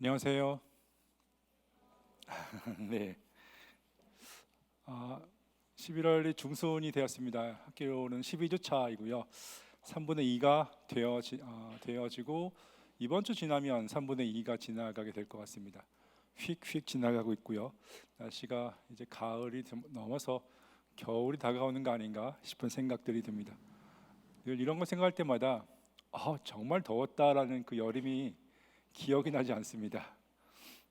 안녕하세요. 네, 11월이 중순이 되었습니다. 학교는 12주 차이고요. 3분의 2가 되어지고 이번 주 지나면 3분의 2가 지나가게 될 것 같습니다. 휙휙 지나가고 있고요. 날씨가 이제 가을이 넘어서 겨울이 다가오는 거 아닌가 싶은 생각들이 듭니다. 늘 이런 거 생각할 때마다 정말 더웠다라는 그 여름이 기억이 나지 않습니다.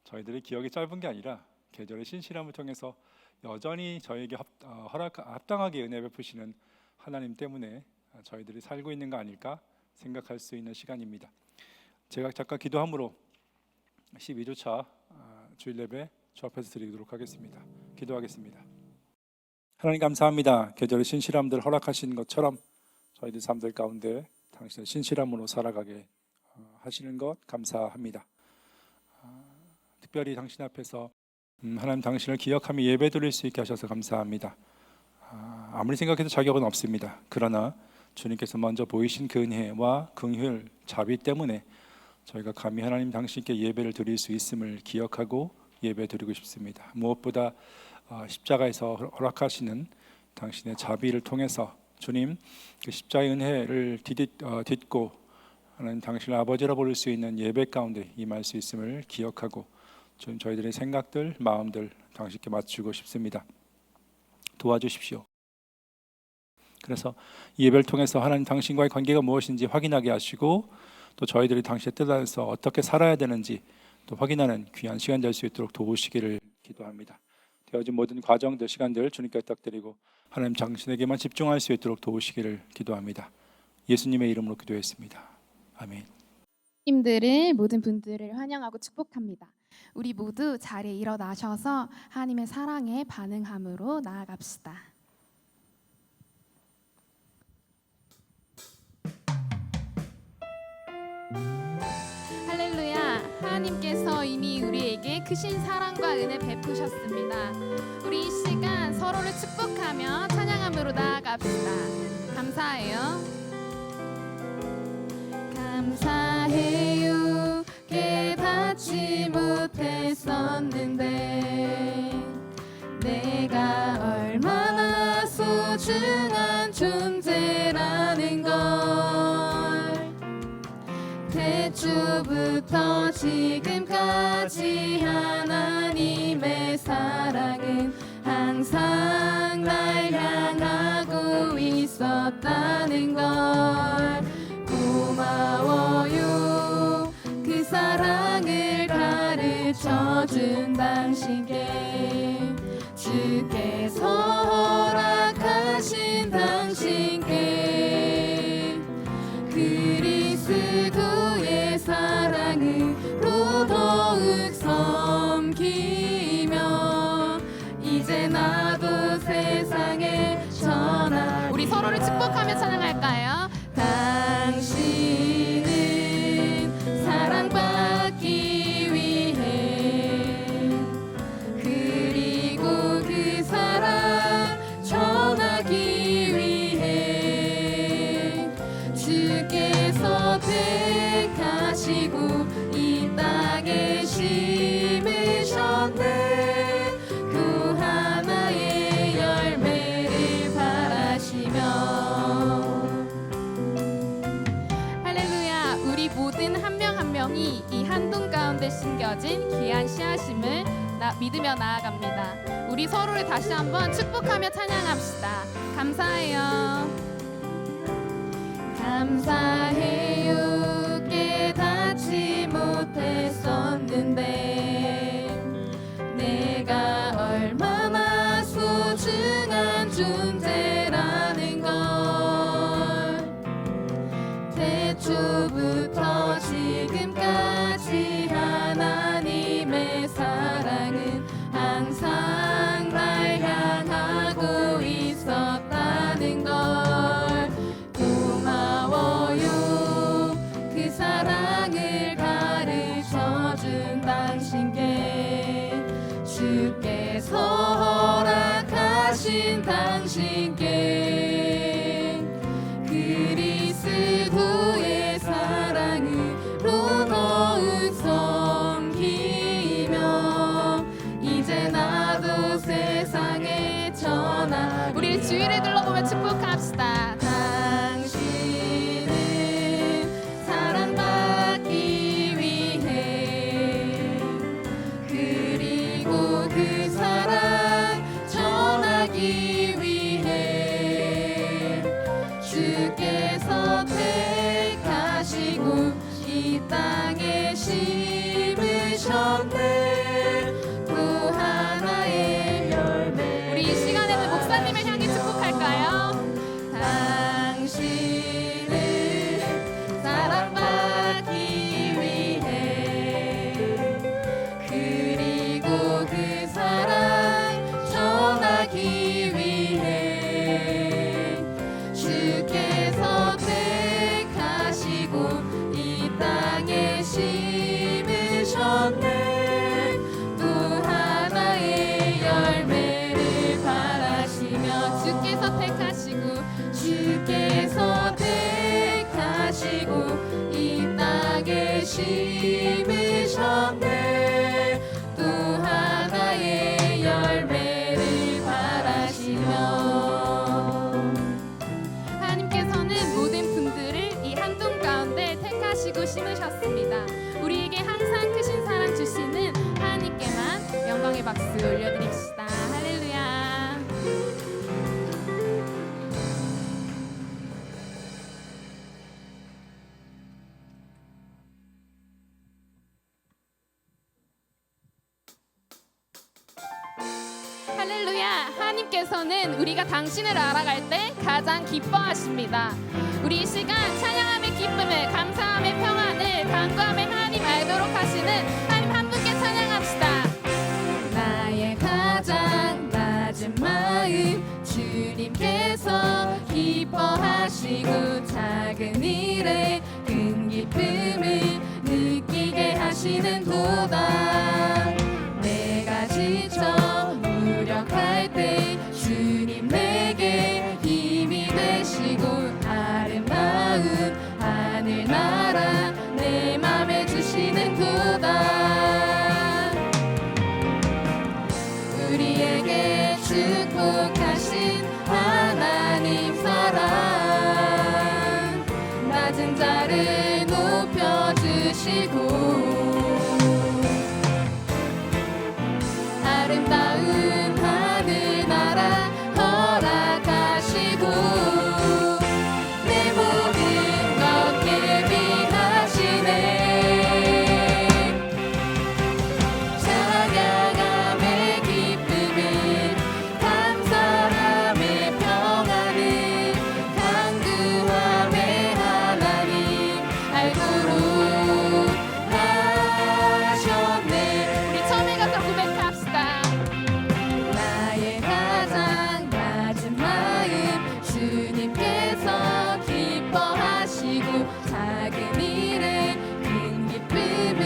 저희들의 기억이 짧은 게 아니라 계절의 신실함을 통해서 여전히 저에게 합당하게 은혜 베푸시는 하나님 때문에 저희들이 살고 있는 거 아닐까 생각할 수 있는 시간입니다. 제가 잠깐 기도함으로 12주차 주일 예배 주 앞에서 드리도록 하겠습니다. 기도하겠습니다. 하나님 감사합니다. 계절의 신실함들 허락하신 것처럼 저희들 삶들 가운데 당신의 신실함으로 살아가게 하시는 것 감사합니다. 특별히 당신 앞에서 하나님 당신을 기억하며 예배드릴 수 있게 하셔서 감사합니다. 아무리 생각해도 자격은 없습니다. 그러나 주님께서 먼저 보이신 그 은혜와 긍휼, 자비 때문에 저희가 감히 하나님 당신께 예배를 드릴 수 있음을 기억하고 예배드리고 싶습니다. 무엇보다 십자가에서 허락하시는 당신의 자비를 통해서 주님 그 십자가의 은혜를 딛고 하나님 당신을 아버지라 부를 수 있는 예배 가운데 임할 수 있음을 기억하고 주님 저희들의 생각들, 마음들 당신께 맞추고 싶습니다. 도와주십시오. 그래서 이 예배를 통해서 하나님 당신과의 관계가 무엇인지 확인하게 하시고 또 저희들이 당신의 뜻 안에서 어떻게 살아야 되는지 또 확인하는 귀한 시간 될 수 있도록 도우시기를 기도합니다. 되어진 모든 과정들, 시간들 주님께 부탁드리고 하나님 당신에게만 집중할 수 있도록 도우시기를 기도합니다. 예수님의 이름으로 기도했습니다. 아멘. 님들을 모든 분들을 환영하고 축복합니다. 우리 모두 자리에 일어나셔서 하나님의 사랑에 반응함으로 나아갑시다. 할렐루야. 하나님께서 이미 우리에게 크신 사랑과 은혜 베푸셨습니다. 우리 이 시간 서로를 축복하며 찬양함으로 나아갑시다. 감사해요. 감사해요. 깨닫지 못했었는데 내가 얼마나 소중한 존재라는 걸 태초부터 지금까지 하나님의 사랑은 항상 날 향하고 있었다는 걸 고마워요. 그 사랑을 가르쳐준 당신께 주께서 허락하신 당신께 그리스도의 사랑으로 더욱 섬기며 이제 나도 세상에 전하리. 우리 서로를 축복하며 찬양할까요? 당신은 사랑받기 위해 그리고 그 사랑 전하기 위해 주께서 택하시고 이 땅에 심으셨네. 또 하나의 열매를 바라시며 모든 한 명 한 명이 이 한동 가운데 심겨진 귀한 씨앗임을 믿으며 나아갑니다. 우리 서로를 다시 한번 축복하며 찬양합시다. 감사해요. 감사해요. 깨닫지 못했었는데 내가 얼마나 소중한 존재라는 걸 태초부터 지금까지 하나님의 사랑은 항상 날 향하고 있었다는 걸 고마워요. 그 사랑을 가르쳐준 당신께 주께서 허락하신 당신께 그리스도의 사랑으로 더욱 섬기 그리고 그 사랑 전하기 위해 주께서 택하시고 이 땅에 심으셨네. 또 하나의 열매. 우리 이 시간에는 목사님을 향해 축복할까요? 당신을 사랑받기 위해 그리고 그 사랑 전하기 위해 주께서 택하시고 이 땅에 심으셨네. 또 하나의 열매를 바라시며 주께서 택하시고 이 땅에 심으셨네. 또 하나의 열매를 바라시며 하나님께서는 모든 분들을 이 한동 가운데 택하시고 심으셨습니다. 우리에게 항상 크신 사랑 주시는 하나님께만 영광의 박수 올려드립시다. 할렐루야. 할렐루야. 하나님께서는 우리가 당신을 알아갈 때 가장 기뻐하십니다. 우리 이 시간 찬양함의 기쁨을, 감사함의 평안을, 간구함의 하나님 알도록 하시는 하나님 한 분께 찬양합시다. 나의 가장 낮은 마음 주님께서 기뻐하시고 작은 일에 큰 기쁨을 느끼게 하시는 도다. 내가 지쳐 무력할 때 주님 내게 힘이 되시고 아름다운 하늘나라 내 맘에 주시는 도다. 우리에게 축복하신 하나님 사랑 낮은 자를 높여주시고 아름다운 하늘나라 허락하시고 내 모든 것 예비하시네. 찬양함의 기쁨을, 감사함의 평안을, 간구함의 하나님 알도록 하셨네. 우리 처음에 가서 고백합시다. 나의 가장 낮은 마음 주님께서 기뻐하시고 작은 일에 큰 기쁨을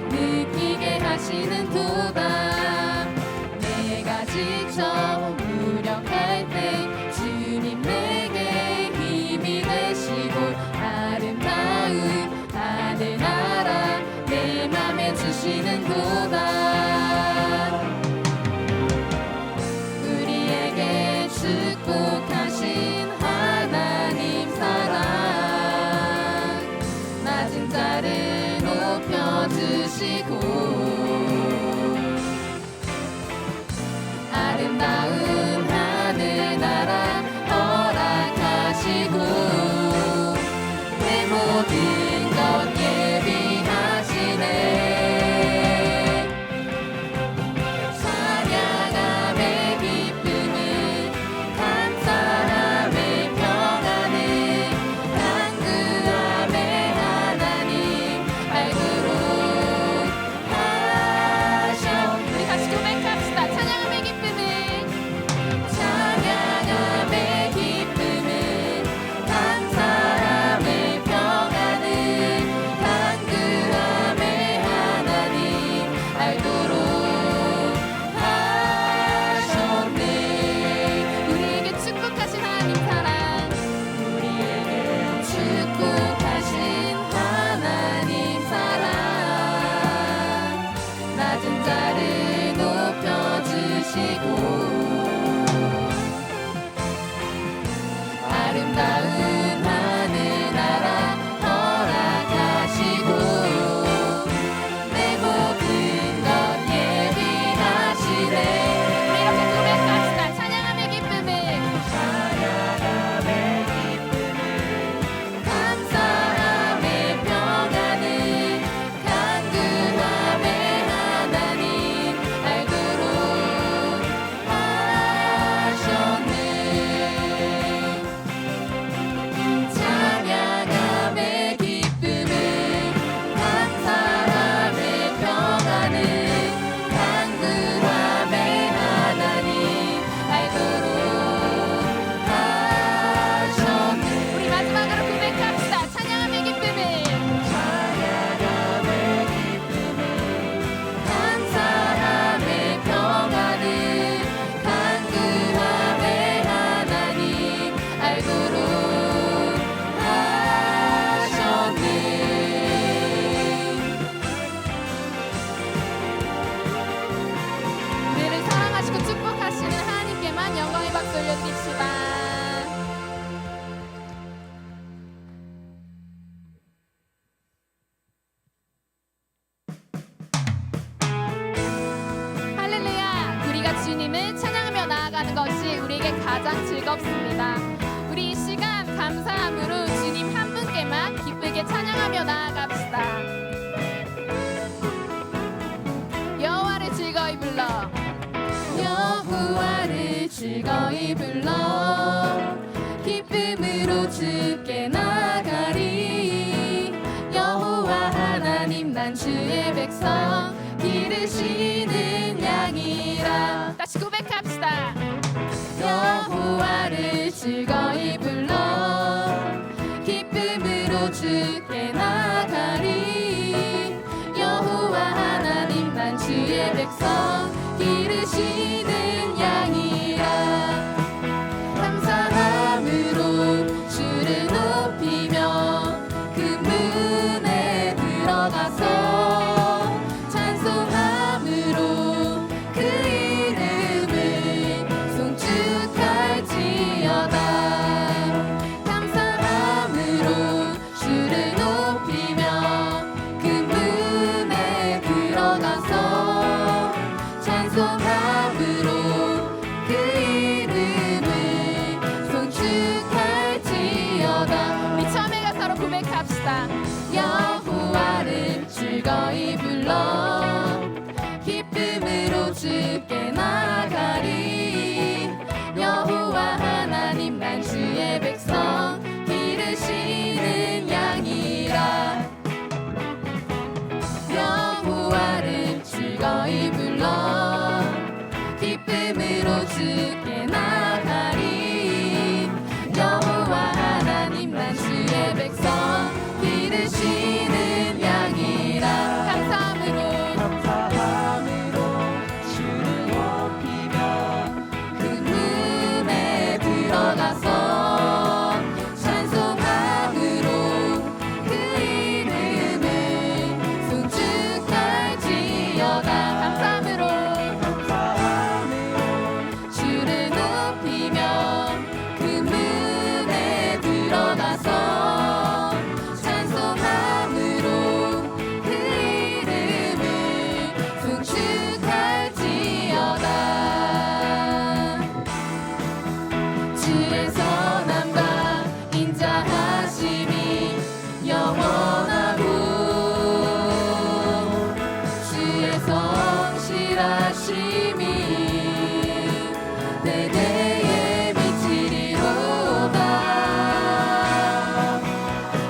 느끼게 하시는 도다. 내가 지쳐 무력할 때 주님 내게 힘이 되시고 아름다운 하늘나라 내 맘에 주시는 도다. 우리에게 축복하신 하나님 사랑 낮은 자를 높여주시고 아름다운 하늘나라 허락하시고 내 모든 것 예비하시네. 찬양함의 기쁨을, 감사함의 평안을, 간구함의 하나님 알도록 하셨네. 우리 같이 고백합시다. 찬양함의 기쁨을, 찬양함의 기쁨을, 감사함의 평안을, 간구함의 하나님 알도록 하셨네. 우리에게 축복하신 하나님 사랑, 우리에게 축복하신 하나님 사랑 낮은 자를 높여주시고 아름다운 하늘나라 허락하시고 내 모든 것 예비하시네. 박수 올려드립시다. 할렐루야! 우리가 주님을 찬양하며 나아가는 것이 우리에게 가장 즐겁습니다. 우리 이 시간 감사함으로 주님 한 분께만 기쁘게 찬양하며 나아갑시다. 여호와를 즐거이 불러, 여호와를 즐거이 불러, 기쁨으로 주께 나가리. 여호와 하나님 난 주의 백성, 기르시는 양이라. 다시 고백합시다. 여호와를 즐거이 불러, 기쁨으로 주께 나가리. 여호와 하나님 난 주의 백성, 기르시는 양이라. 감사함으로 주를 높이며 그 문에 들어가서 찬송함으로 그 이름을 송축할지어다. 감사함으로 주를 높이며 그 문에 들어가서 찬송함으로 그 이름을 송축할지어다. 우리 처음에 가사로 고백합시다. 여호와를 즐거이 불러, 기쁨으로 주께 나가리. 여호와 하나님 난 주의 백성, 기르시는 양이라. 여호와를 즐거이 불러, 기쁨으로 주께 나가리. 여호와 하나님 난 주의 백성, 기르시는 양이라. 감사함으로 주를 높이며 그 문에 들어가서 찬송함으로 그 이름을 송축할지어다. 감사함으로 주를 높이며 그 문에 들어가서 찬송함으로 그 이름을 송축할지어다. 주의 선함과 인자하심이 영원하고 주의 성실하심이 대대에 미치리로다.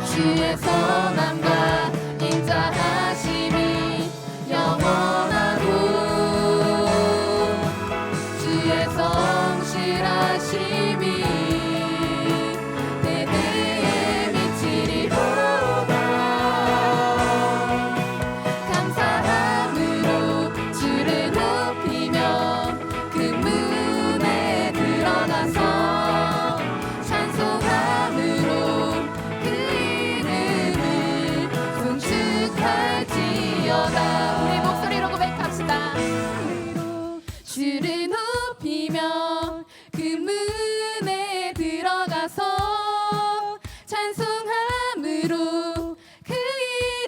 주의 선함과 인자하심이 영원하고 주의 성실하심이 대대에 미치리로다. 감사함으로 주를 높이며 그 문에 들어가서 찬송함으로 그 이름을 송축할지어다. 우리 목소리로 고백합시다. 주를 높이며 그 문에 들어가서 찬송함으로 그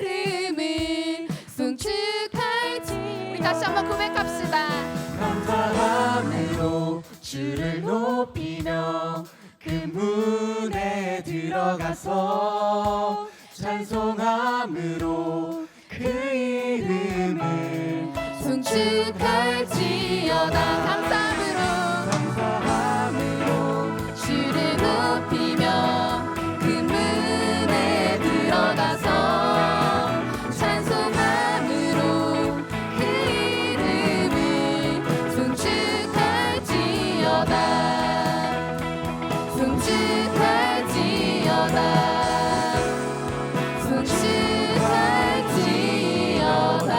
이름을 송축할지. 우리 다시 한번 고백합시다. 감사함으로 주를 높이며 그 문에 들어가서 찬송함으로 그 이름을 송축할지어다. 감사함으로 주를 높이며 그 문에 들어가서 찬송함으로 그 이름을 송축할지어다. 송축할지어다. 송축할지어다.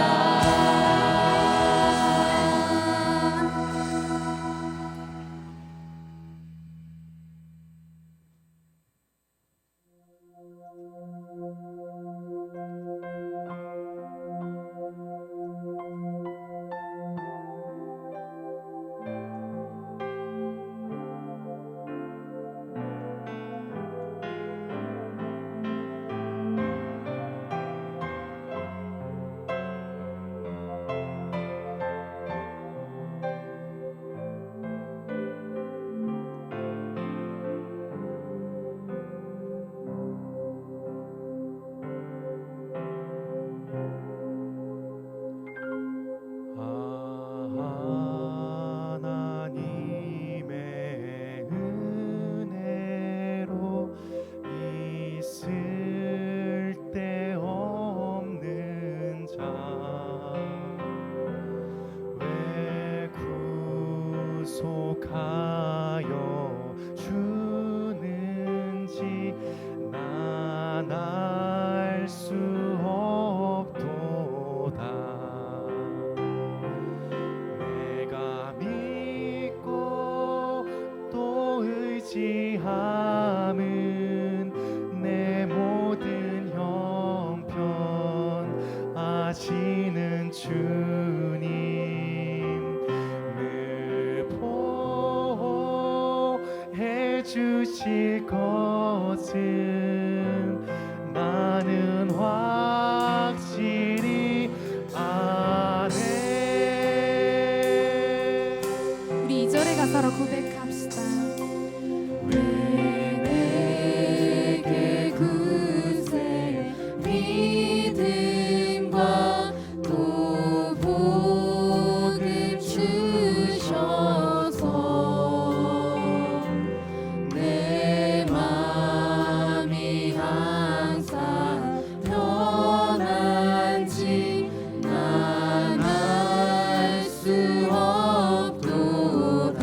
가여 주는지 난 알 수 없도다. 내가 믿고 또 의지함은 내 모든 형편 아시는 주님 늘 보호해 주실 것은 나는 확실히 아네. 우리 2절의 가사로 고백합시다. 왜 내게 굳세 믿음과 또 복음 주셔서 내 맘이 항상 편한지 난 알 수 없도다.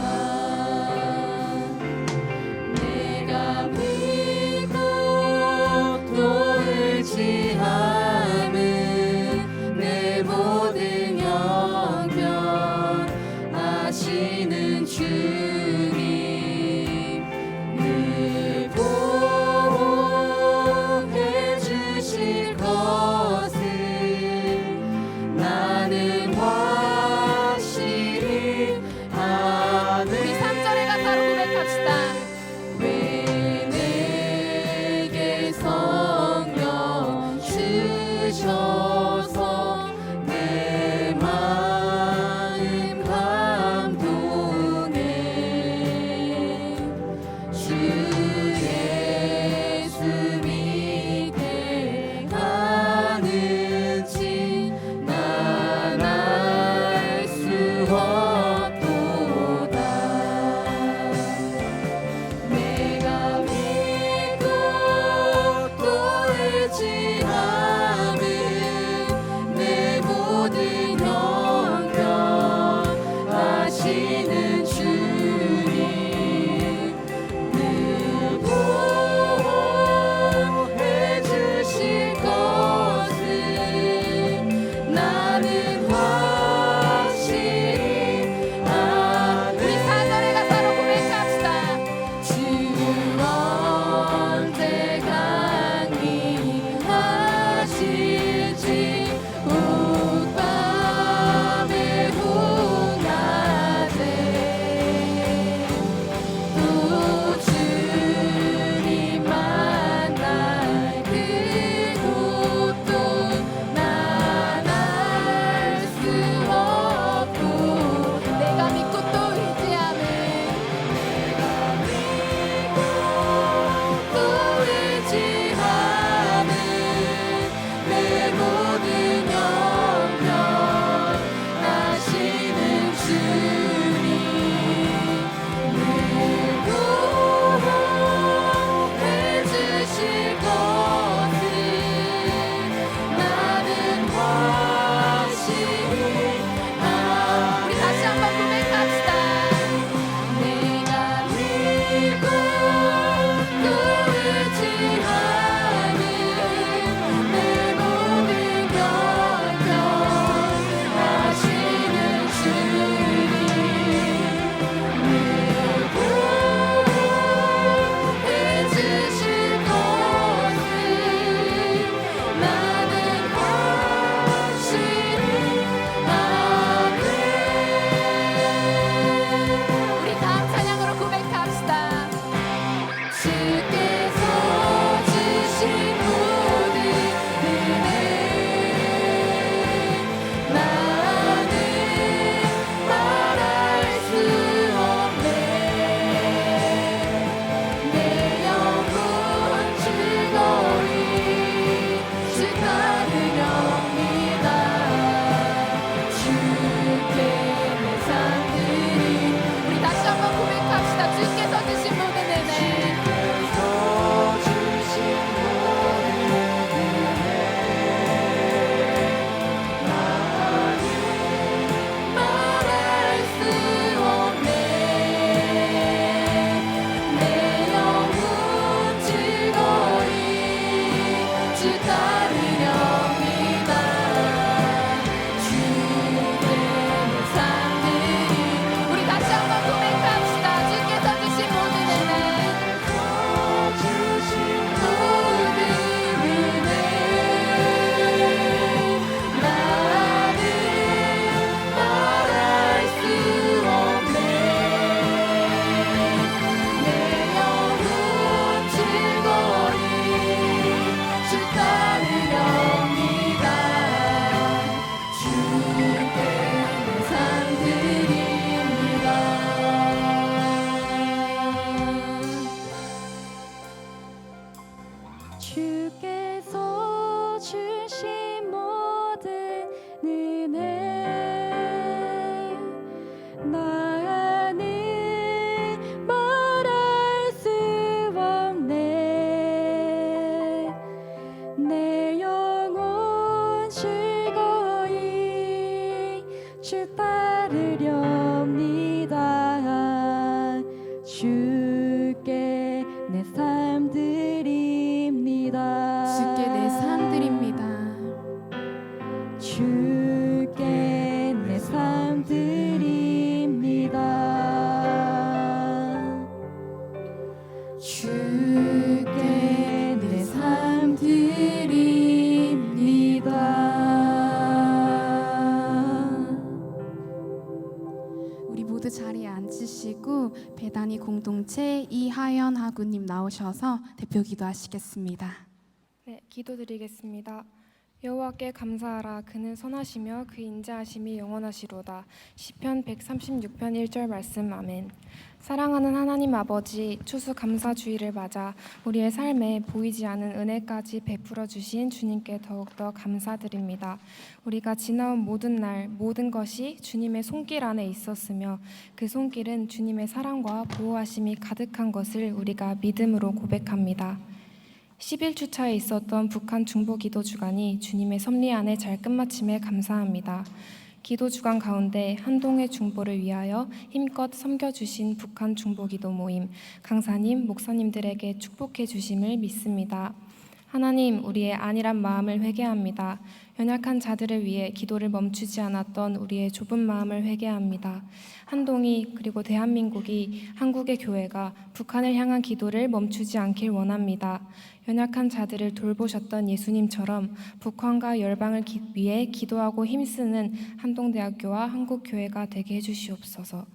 따르렵니다. 주께 내 삶 드립니다. 주께 내 삶 드립니다. 주께 내 삶 드립니다. 주께 내 삶 드립니다. 우리 모두 자리에 앉으시고 배단위 공동체 이하연 하구님 나오셔서 대표 기도하시겠습니다. 네, 기도드리겠습니다. 여호와께 감사하라. 그는 선하시며 그 인자하심이 영원하시로다. 시편 136편 1절 말씀. 아멘. 사랑하는 하나님 아버지, 추수감사주의를 맞아 우리의 삶에 보이지 않은 은혜까지 베풀어 주신 주님께 더욱더 감사드립니다. 우리가 지나온 모든 날 모든 것이 주님의 손길 안에 있었으며 그 손길은 주님의 사랑과 보호하심이 가득한 것을 우리가 믿음으로 고백합니다. 11주차에 있었던 북한 중보 기도 주간이 주님의 섭리 안에 잘 끝마침에 감사합니다. 기도 주간 가운데 한동의 중보를 위하여 힘껏 섬겨주신 북한 중보 기도 모임, 강사님, 목사님들에게 축복해 주심을 믿습니다. 하나님, 우리의 안일한 마음을 회개합니다. 연약한 자들을 위해 기도를 멈추지 않았던 우리의 좁은 마음을 회개합니다. 한동이 그리고 대한민국이 한국의 교회가 북한을 향한 기도를 멈추지 않길 원합니다. 연약한 자들을 돌보셨던 예수님처럼 북한과 열방을 위해 기도하고 힘쓰는 한동대학교와 한국교회가 되게 해주시옵소서.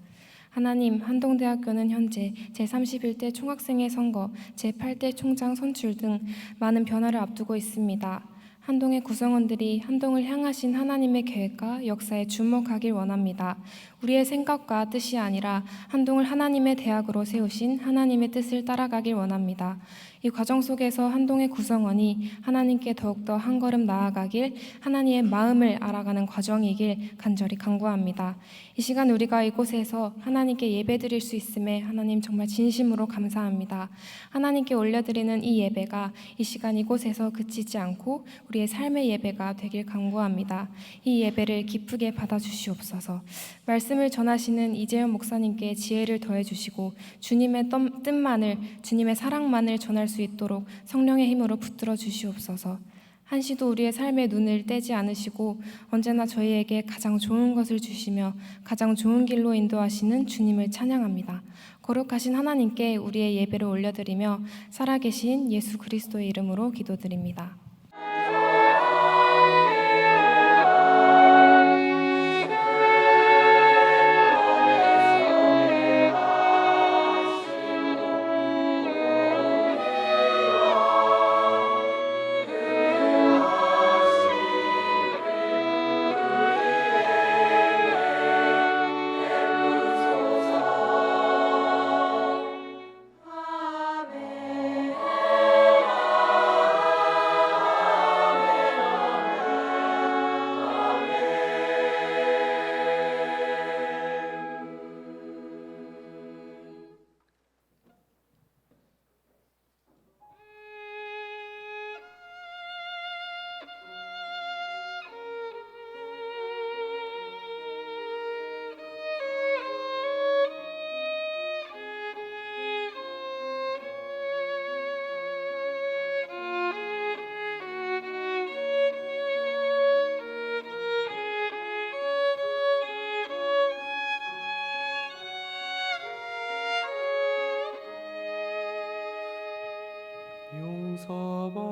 하나님, 한동대학교는 현재 제31대 총학생회 선거, 제8대 총장 선출 등 많은 변화를 앞두고 있습니다. 한동의 구성원들이 한동을 향하신 하나님의 계획과 역사에 주목하길 원합니다. 우리의 생각과 뜻이 아니라 한동을 하나님의 대학으로 세우신 하나님의 뜻을 따라가길 원합니다. 이 과정 속에서 한동의 구성원이 하나님께 더욱더 한 걸음 나아가길, 하나님의 마음을 알아가는 과정이길 간절히 간구합니다. 이 시간 우리가 이곳에서 하나님께 예배드릴 수 있음에 하나님 정말 진심으로 감사합니다. 하나님께 올려드리는 이 예배가 이 시간 이곳에서 그치지 않고 우리의 삶의 예배가 되길 간구합니다. 이 예배를 기쁘게 받아주시옵소서. 말씀을 전하시는 이재현 목사님께 지혜를 더해주시고 주님의 뜻만을, 주님의 사랑만을 전할 수 있도록 성령의 힘으로 붙들어 주시옵소서. 한시도 우리의 삶에 눈을 떼지 않으시고 언제나 저희에게 가장 좋은 것을 주시며 가장 좋은 길로 인도하시는 주님을 찬양합니다. 거룩하신 하나님께 우리의 예배를 올려드리며 살아계신 예수 그리스도의 이름으로 기도드립니다.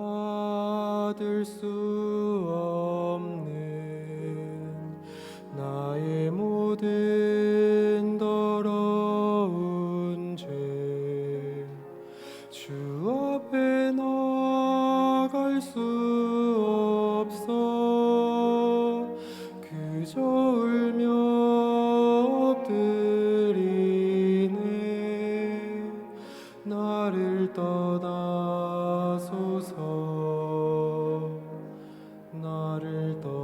용서받을 수 없는 나의 모든 더러운 죄, 주 앞에 나갈 수 없어 그저 울며 엎드리네. 나를 떠나소서, 나를 떠나소서.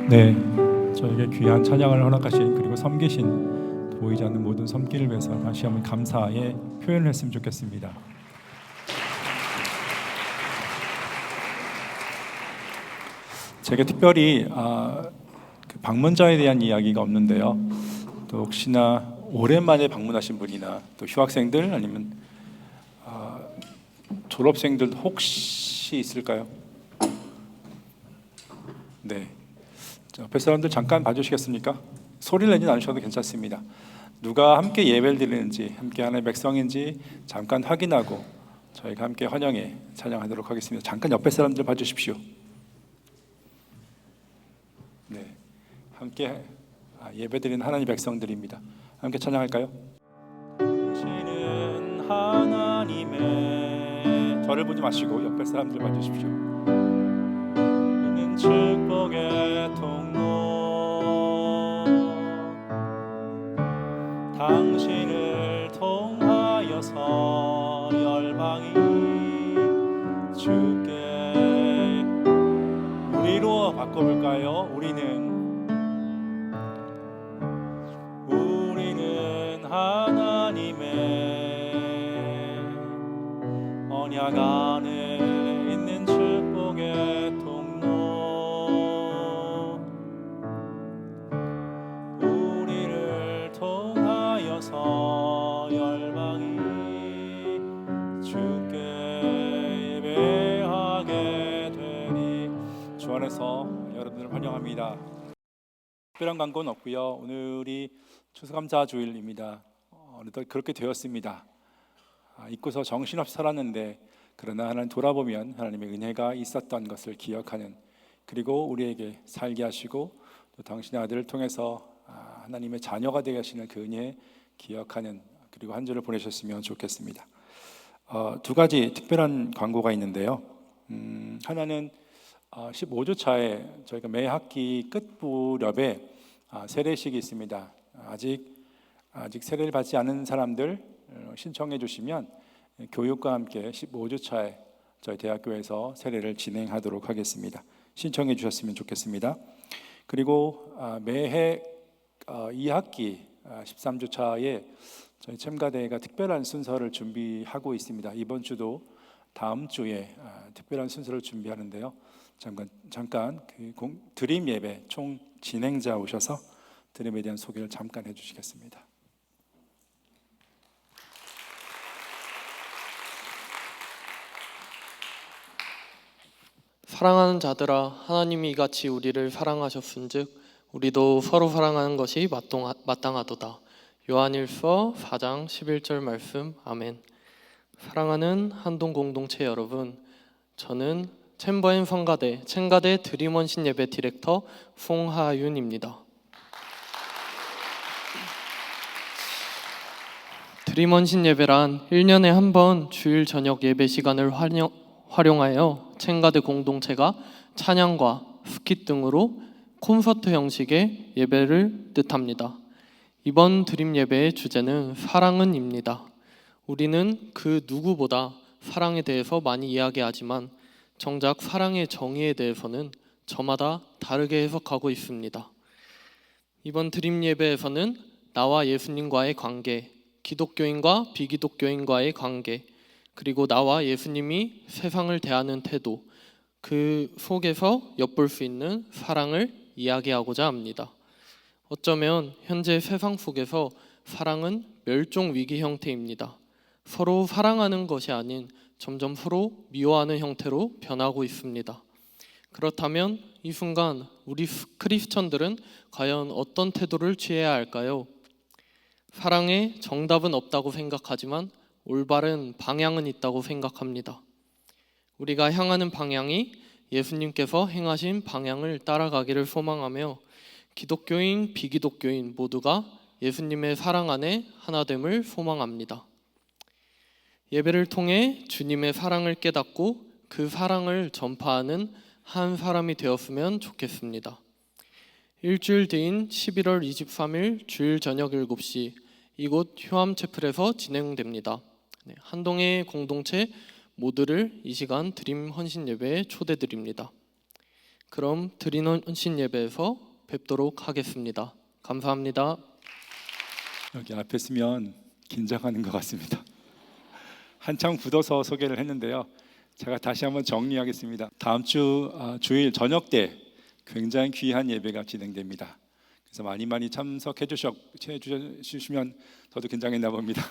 네, 저에게 귀한 찬양을 허락하신 그리고 섬기신 보이지 않는 모든 섬기를 위해서 다시 한번 감사의 표현을 했으면 좋겠습니다. 제가 특별히 그 방문자에 대한 이야기가 없는데요. 또 혹시나 오랜만에 방문하신 분이나 또 휴학생들 아니면 졸업생들 혹시 있을까요? 네. 옆에 사람들 잠깐 봐주시겠습니까? 소리를 내지 않으셔도 괜찮습니다. 누가 함께 예배를 드리는지, 함께 하나님의 백성인지 잠깐 확인하고 저희가 함께 환영해 찬양하도록 하겠습니다. 잠깐 옆에 사람들 봐주십시오. 네, 함께 예배드리는 하나님의 백성들입니다. 함께 찬양할까요? 당신은 하나님의, 저를 보지 마시고 옆에 사람들 봐주십시오. 있는 축복의 통로, 당신을 통하여서 열방이 주께, 우리로 바꿔볼까요? 우리는 하나님의 언약 안에 있는 축복의 통로, 우리를 통하여서 열방이 주께 예배하게 되니, 주 안에서 여러분을 환영합니다. 특별한 광고는 없고요. 오늘이 추수감사 주일입니다. 어느덧 그렇게 되었습니다. 잊고서 정신없이 살았는데, 그러나 하나님 돌아보면 하나님의 은혜가 있었던 것을 기억하는, 그리고 우리에게 살게 하시고 또 당신의 아들을 통해서 하나님의 자녀가 되게 하시는 그 은혜 기억하는, 그리고 한 주를 보내셨으면 좋겠습니다. 두 가지 특별한 광고가 있는데요. 하나는 15주 차에 저희가 매 학기 끝 무렵에 세례식이 있습니다. 아직 세례를 받지 않은 사람들 신청해 주시면 교육과 함께 15주 차에 저희 대학교에서 세례를 진행하도록 하겠습니다. 신청해 주셨으면 좋겠습니다. 그리고 매해 2학기 13주 차에 저희 챔가대회가 특별한 순서를 준비하고 있습니다. 이번 주도 다음 주에 특별한 순서를 준비하는데요. 잠깐 그 드림 예배 총 진행자 오셔서 드림에 대한 소개를 잠깐 해주시겠습니다. 사랑하는 자들아, 하나님이 이같이 우리를 사랑하셨은즉 우리도 서로 사랑하는 것이 마땅하도다. 요한일서 4장 11절 말씀. 아멘. 사랑하는 한동 공동체 여러분, 저는 챔버앤 성가대 챔가대 드림원신 예배 디렉터 송하윤입니다. 드림원신 예배란 1년에 한 번 주일 저녁 예배 시간을 활용하여 챔가대 공동체가 찬양과 스킷 등으로 콘서트 형식의 예배를 뜻합니다. 이번 드림 예배의 주제는 사랑은입니다. 우리는 그 누구보다 사랑에 대해서 많이 이야기하지만 정작 사랑의 정의에 대해서는 저마다 다르게 해석하고 있습니다. 이번 드림 예배에서는 나와 예수님과의 관계, 기독교인과 비기독교인과의 관계, 그리고 나와 예수님이 세상을 대하는 태도, 그 속에서 엿볼 수 있는 사랑을 이야기하고자 합니다. 어쩌면 현재 세상 속에서 사랑은 멸종 위기 형태입니다. 서로 사랑하는 것이 아닌 점점 서로 미워하는 형태로 변하고 있습니다. 그렇다면 이 순간 우리 크리스천들은 과연 어떤 태도를 취해야 할까요? 사랑에 정답은 없다고 생각하지만 올바른 방향은 있다고 생각합니다. 우리가 향하는 방향이 예수님께서 행하신 방향을 따라가기를 소망하며 기독교인, 비기독교인 모두가 예수님의 사랑 안에 하나됨을 소망합니다. 예배를 통해 주님의 사랑을 깨닫고 그 사랑을 전파하는 한 사람이 되었으면 좋겠습니다. 일주일 뒤인 11월 23일 주일 저녁 7시 이곳 효암채플에서 진행됩니다. 한동의 공동체 모두를 이 시간 드림 헌신 예배에 초대드립니다. 그럼 드리는 예배에서 뵙도록 하겠습니다. 감사합니다. 여기 앞에 쓰면 긴장하는 것 같습니다. 한참 굳어서 소개를 했는데요. 제가 다시 한번 정리하겠습니다. 다음 주 주일 저녁 때 굉장히 귀한 예배가 진행됩니다. 그래서 많이 참석해 주시면 저도 긴장했나 봅니다.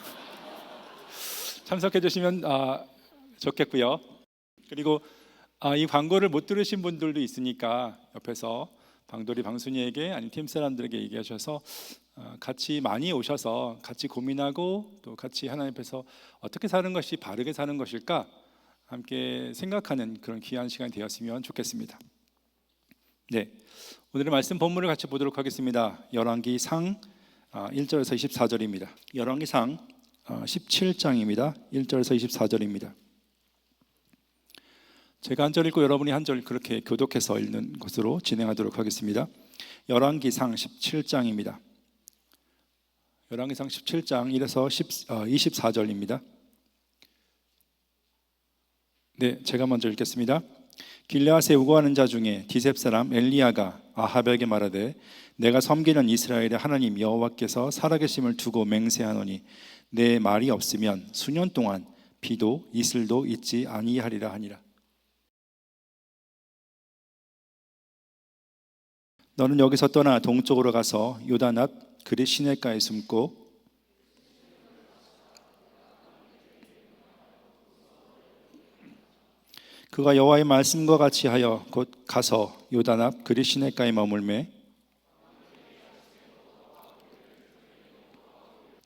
참석해 주시면 좋겠고요. 그리고 이 광고를 못 들으신 분들도 있으니까 옆에서 방돌이 방순이에게 아니면 팀 사람들에게 얘기하셔서 같이 많이 오셔서 같이 고민하고 또 같이 하나님 앞에서 어떻게 사는 것이 바르게 사는 것일까 함께 생각하는 그런 귀한 시간이 되었으면 좋겠습니다. 네, 오늘의 말씀 본문을 같이 보도록 하겠습니다. 열왕기상 1절에서 24절입니다. 열왕기상 17장입니다. 1절에서 24절입니다. 제가 한 절 읽고 여러분이 한 절 그렇게 교독해서 읽는 것으로 진행하도록 하겠습니다. 열왕기상 17장입니다. 열왕기상 17장 1에서 24절입니다. 네, 제가 먼저 읽겠습니다. 길르앗에 우거하는 자 중에 디셉 사람 엘리야가 아합에게 말하되 내가 섬기는 이스라엘의 하나님 여호와께서 살아계심을 두고 맹세하노니 내 말이 없으면 수년 동안 비도 이슬도 있지 아니하리라 하니라. 너는 여기서 떠나 동쪽으로 가서 요단 앞 그릿 시내가에 숨고 그가 여호와의 말씀과 같이 하여 곧 가서 요단 앞 그릿 시내가에 머물매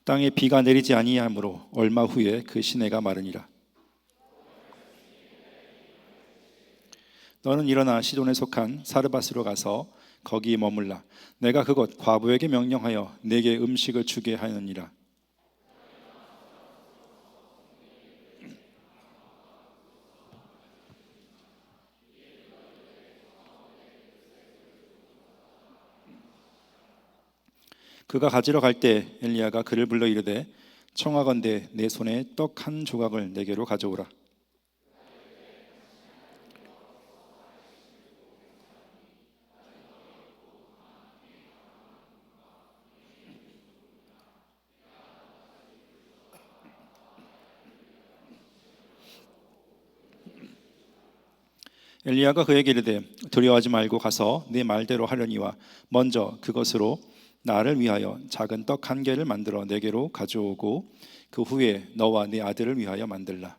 땅에 비가 내리지 아니하므로 얼마 후에 그 시내가 마르니라. 너는 일어나 시돈에 속한 사르밧으로 가서 거기 머물라. 내가 그곳 과부에게 명령하여 내게 음식을 주게 하느니라. 그가 가지러 갈 때 엘리야가 그를 불러 이르되 청하건대 내 손에 떡 한 조각을 내게로 가져오라. 엘리야가 그에게 이르되 두려워하지 말고 가서 네 말대로 하려니와 먼저 그것으로 나를 위하여 작은 떡 한 개를 만들어 내게로 가져오고 그 후에 너와 네 아들을 위하여 만들라.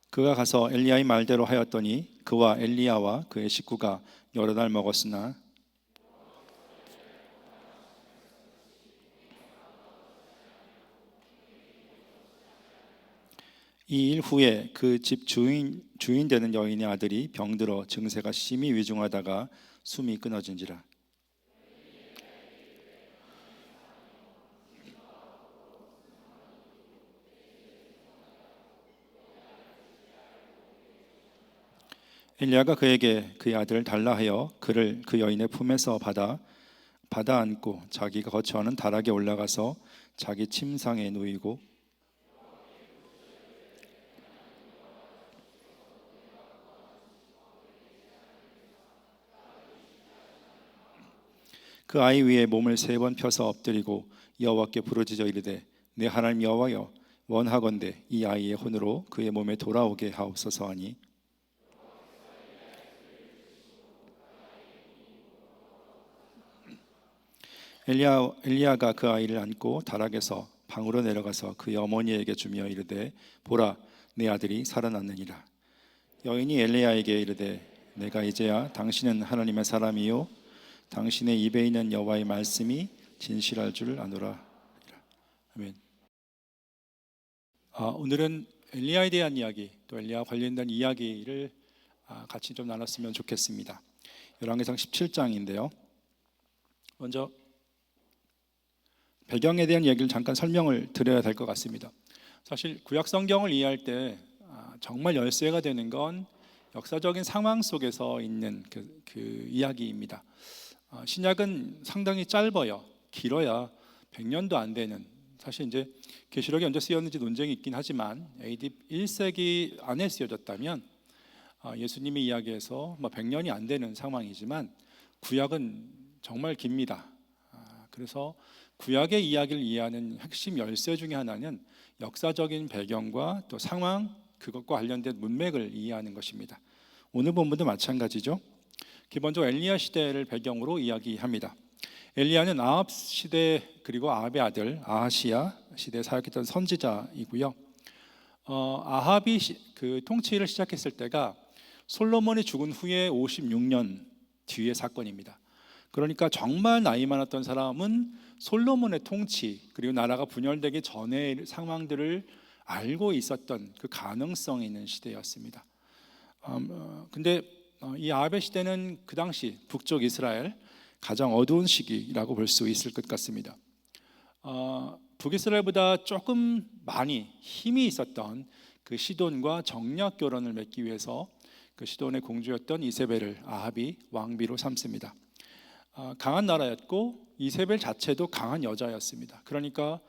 그가 가서 엘리야의 말대로 하였더니 그와 엘리야와 그의 식구가 여러 날 먹었으나 이 일 후에 그 집 주인 되는 여인의 아들이 병들어 증세가 심히 위중하다가 숨이 끊어진지라. 엘리야가 그에게 그의 아들을 달라 하여 그를 그 여인의 품에서 받아 안고 자기가 거처하는 다락에 올라가서 자기 침상에 누이고 그 아이 위에 몸을 3번 펴서 엎드리고 여호와께 부르짖어 이르되 내 하나님 여호와여 원하건대 이 아이의 혼으로 그의 몸에 돌아오게 하옵소서 하니 엘리야가 그 아이를 안고 다락에서 방으로 내려가서 그의 어머니에게 주며 이르되 보라 내 아들이 살아났느니라. 여인이 엘리야에게 이르되 내가 이제야 당신은 하나님의 사람이요 당신의 입에 있는 여호와의 말씀이 진실할 줄 아노라. 아멘. 오늘은 엘리야에 대한 이야기, 또 엘리야와 관련된 이야기를 같이 좀 나눴으면 좋겠습니다. 열왕기상 17장인데요. 먼저 배경에 대한 얘기를 잠깐 설명을 드려야 될 것 같습니다. 사실 구약 성경을 이해할 때 정말 열쇠가 되는 건 역사적인 상황 속에서 있는 그 이야기입니다. 신약은 상당히 짧아요. 길어야 100년도 안 되는, 사실 이제 계시록이 언제 쓰였는지 논쟁이 있긴 하지만 AD 1세기 안에 쓰여졌다면 예수님이 이야기해서 100년이 안 되는 상황이지만 구약은 정말 깁니다. 그래서 구약의 이야기를 이해하는 핵심 열쇠 중에 하나는 역사적인 배경과 또 상황, 그것과 관련된 문맥을 이해하는 것입니다. 오늘 본문도 마찬가지죠. 기본적으로 엘리야 시대를 배경으로 이야기합니다. 엘리야는 아합 시대 그리고 아합의 아들 아하시야 시대에 사역했던 선지자이고요. 아합이 그 통치를 시작했을 때가 솔로몬이 죽은 후에 56년 뒤의 사건입니다. 그러니까 정말 나이 많았던 사람은 솔로몬의 통치 그리고 나라가 분열되기 전의 상황들을 알고 있었던 그 가능성이 있는 시대였습니다. 근데 이 아합의 시대는 그 당시 북쪽 이스라엘 가장 어두운 시기라고 볼 수 있을 것 같습니다. 북이스라엘보다 조금 많이 힘이 있었던 그 시돈과 정략 결혼을 맺기 위해서 그 시돈의 공주였던 이세벨을 아합이 왕비로 삼습니다. 강한 나라였고 이세벨 자체도 강한 여자였습니다. 그러니까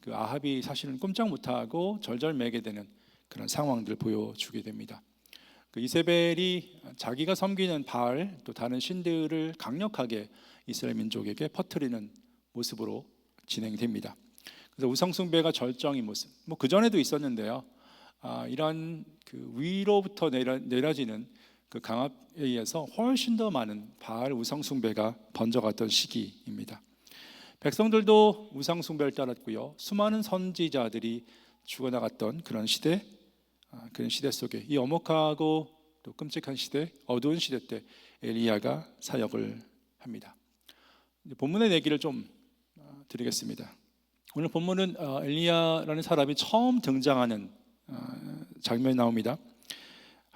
그 아합이 사실은 꼼짝 못하고 절절매게 되는 그런 상황들을 보여주게 됩니다. 그 이세벨이 자기가 섬기는 바알 또 다른 신들을 강력하게 이스라엘 민족에게 퍼뜨리는 모습으로 진행됩니다. 그래서 우상숭배가 절정인 모습, 그 전에도 있었는데요. 이런 그 위로부터 내려지는 그 강압에 의해서 훨씬 더 많은 바알 우상숭배가 번져갔던 시기입니다. 백성들도 우상숭배를 따랐고요. 수많은 선지자들이 죽어나갔던 그런 시대 속에 이 엄혹하고 또 끔찍한 시대, 어두운 시대 때 엘리야가 사역을 합니다. 본문의 얘기를 좀 드리겠습니다. 오늘 본문은 엘리야라는 사람이 처음 등장하는 장면이 나옵니다.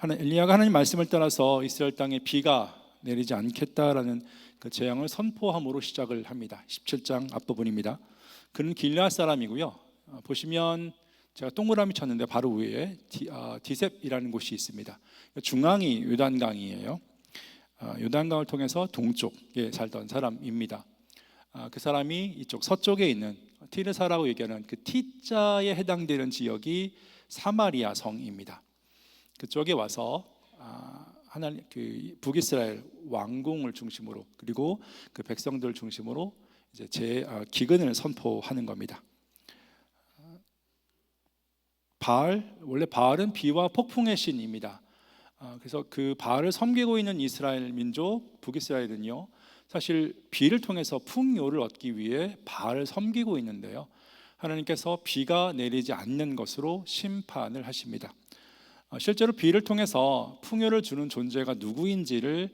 엘리야가 하나님 말씀을 따라서 이스라엘 땅에 비가 내리지 않겠다라는 그 재앙을 선포함으로 시작을 합니다. 17장 앞부분입니다. 그는 길앗 사람이고요. 보시면 제가 동그라미 쳤는데 바로 위에 디셉이라는 곳이 있습니다. 중앙이 요단강이에요. 요단강을 통해서 동쪽에 살던 사람입니다. 그 사람이 이쪽 서쪽에 있는 티르사라고 얘기하는 그 T자에 해당되는 지역이 사마리아 성입니다. 그쪽에 와서 하나님 그 북이스라엘 왕궁을 중심으로 그리고 그 백성들을 중심으로 이제 기근을 선포하는 겁니다. 원래 바알은 비와 폭풍의 신입니다. 그래서 그 바알을 섬기고 있는 이스라엘 민족 북이스라엘은요, 사실 비를 통해서 풍요를 얻기 위해 바알을 섬기고 있는데요, 하나님께서 비가 내리지 않는 것으로 심판을 하십니다. 실제로 비를 통해서 풍요를 주는 존재가 누구인지를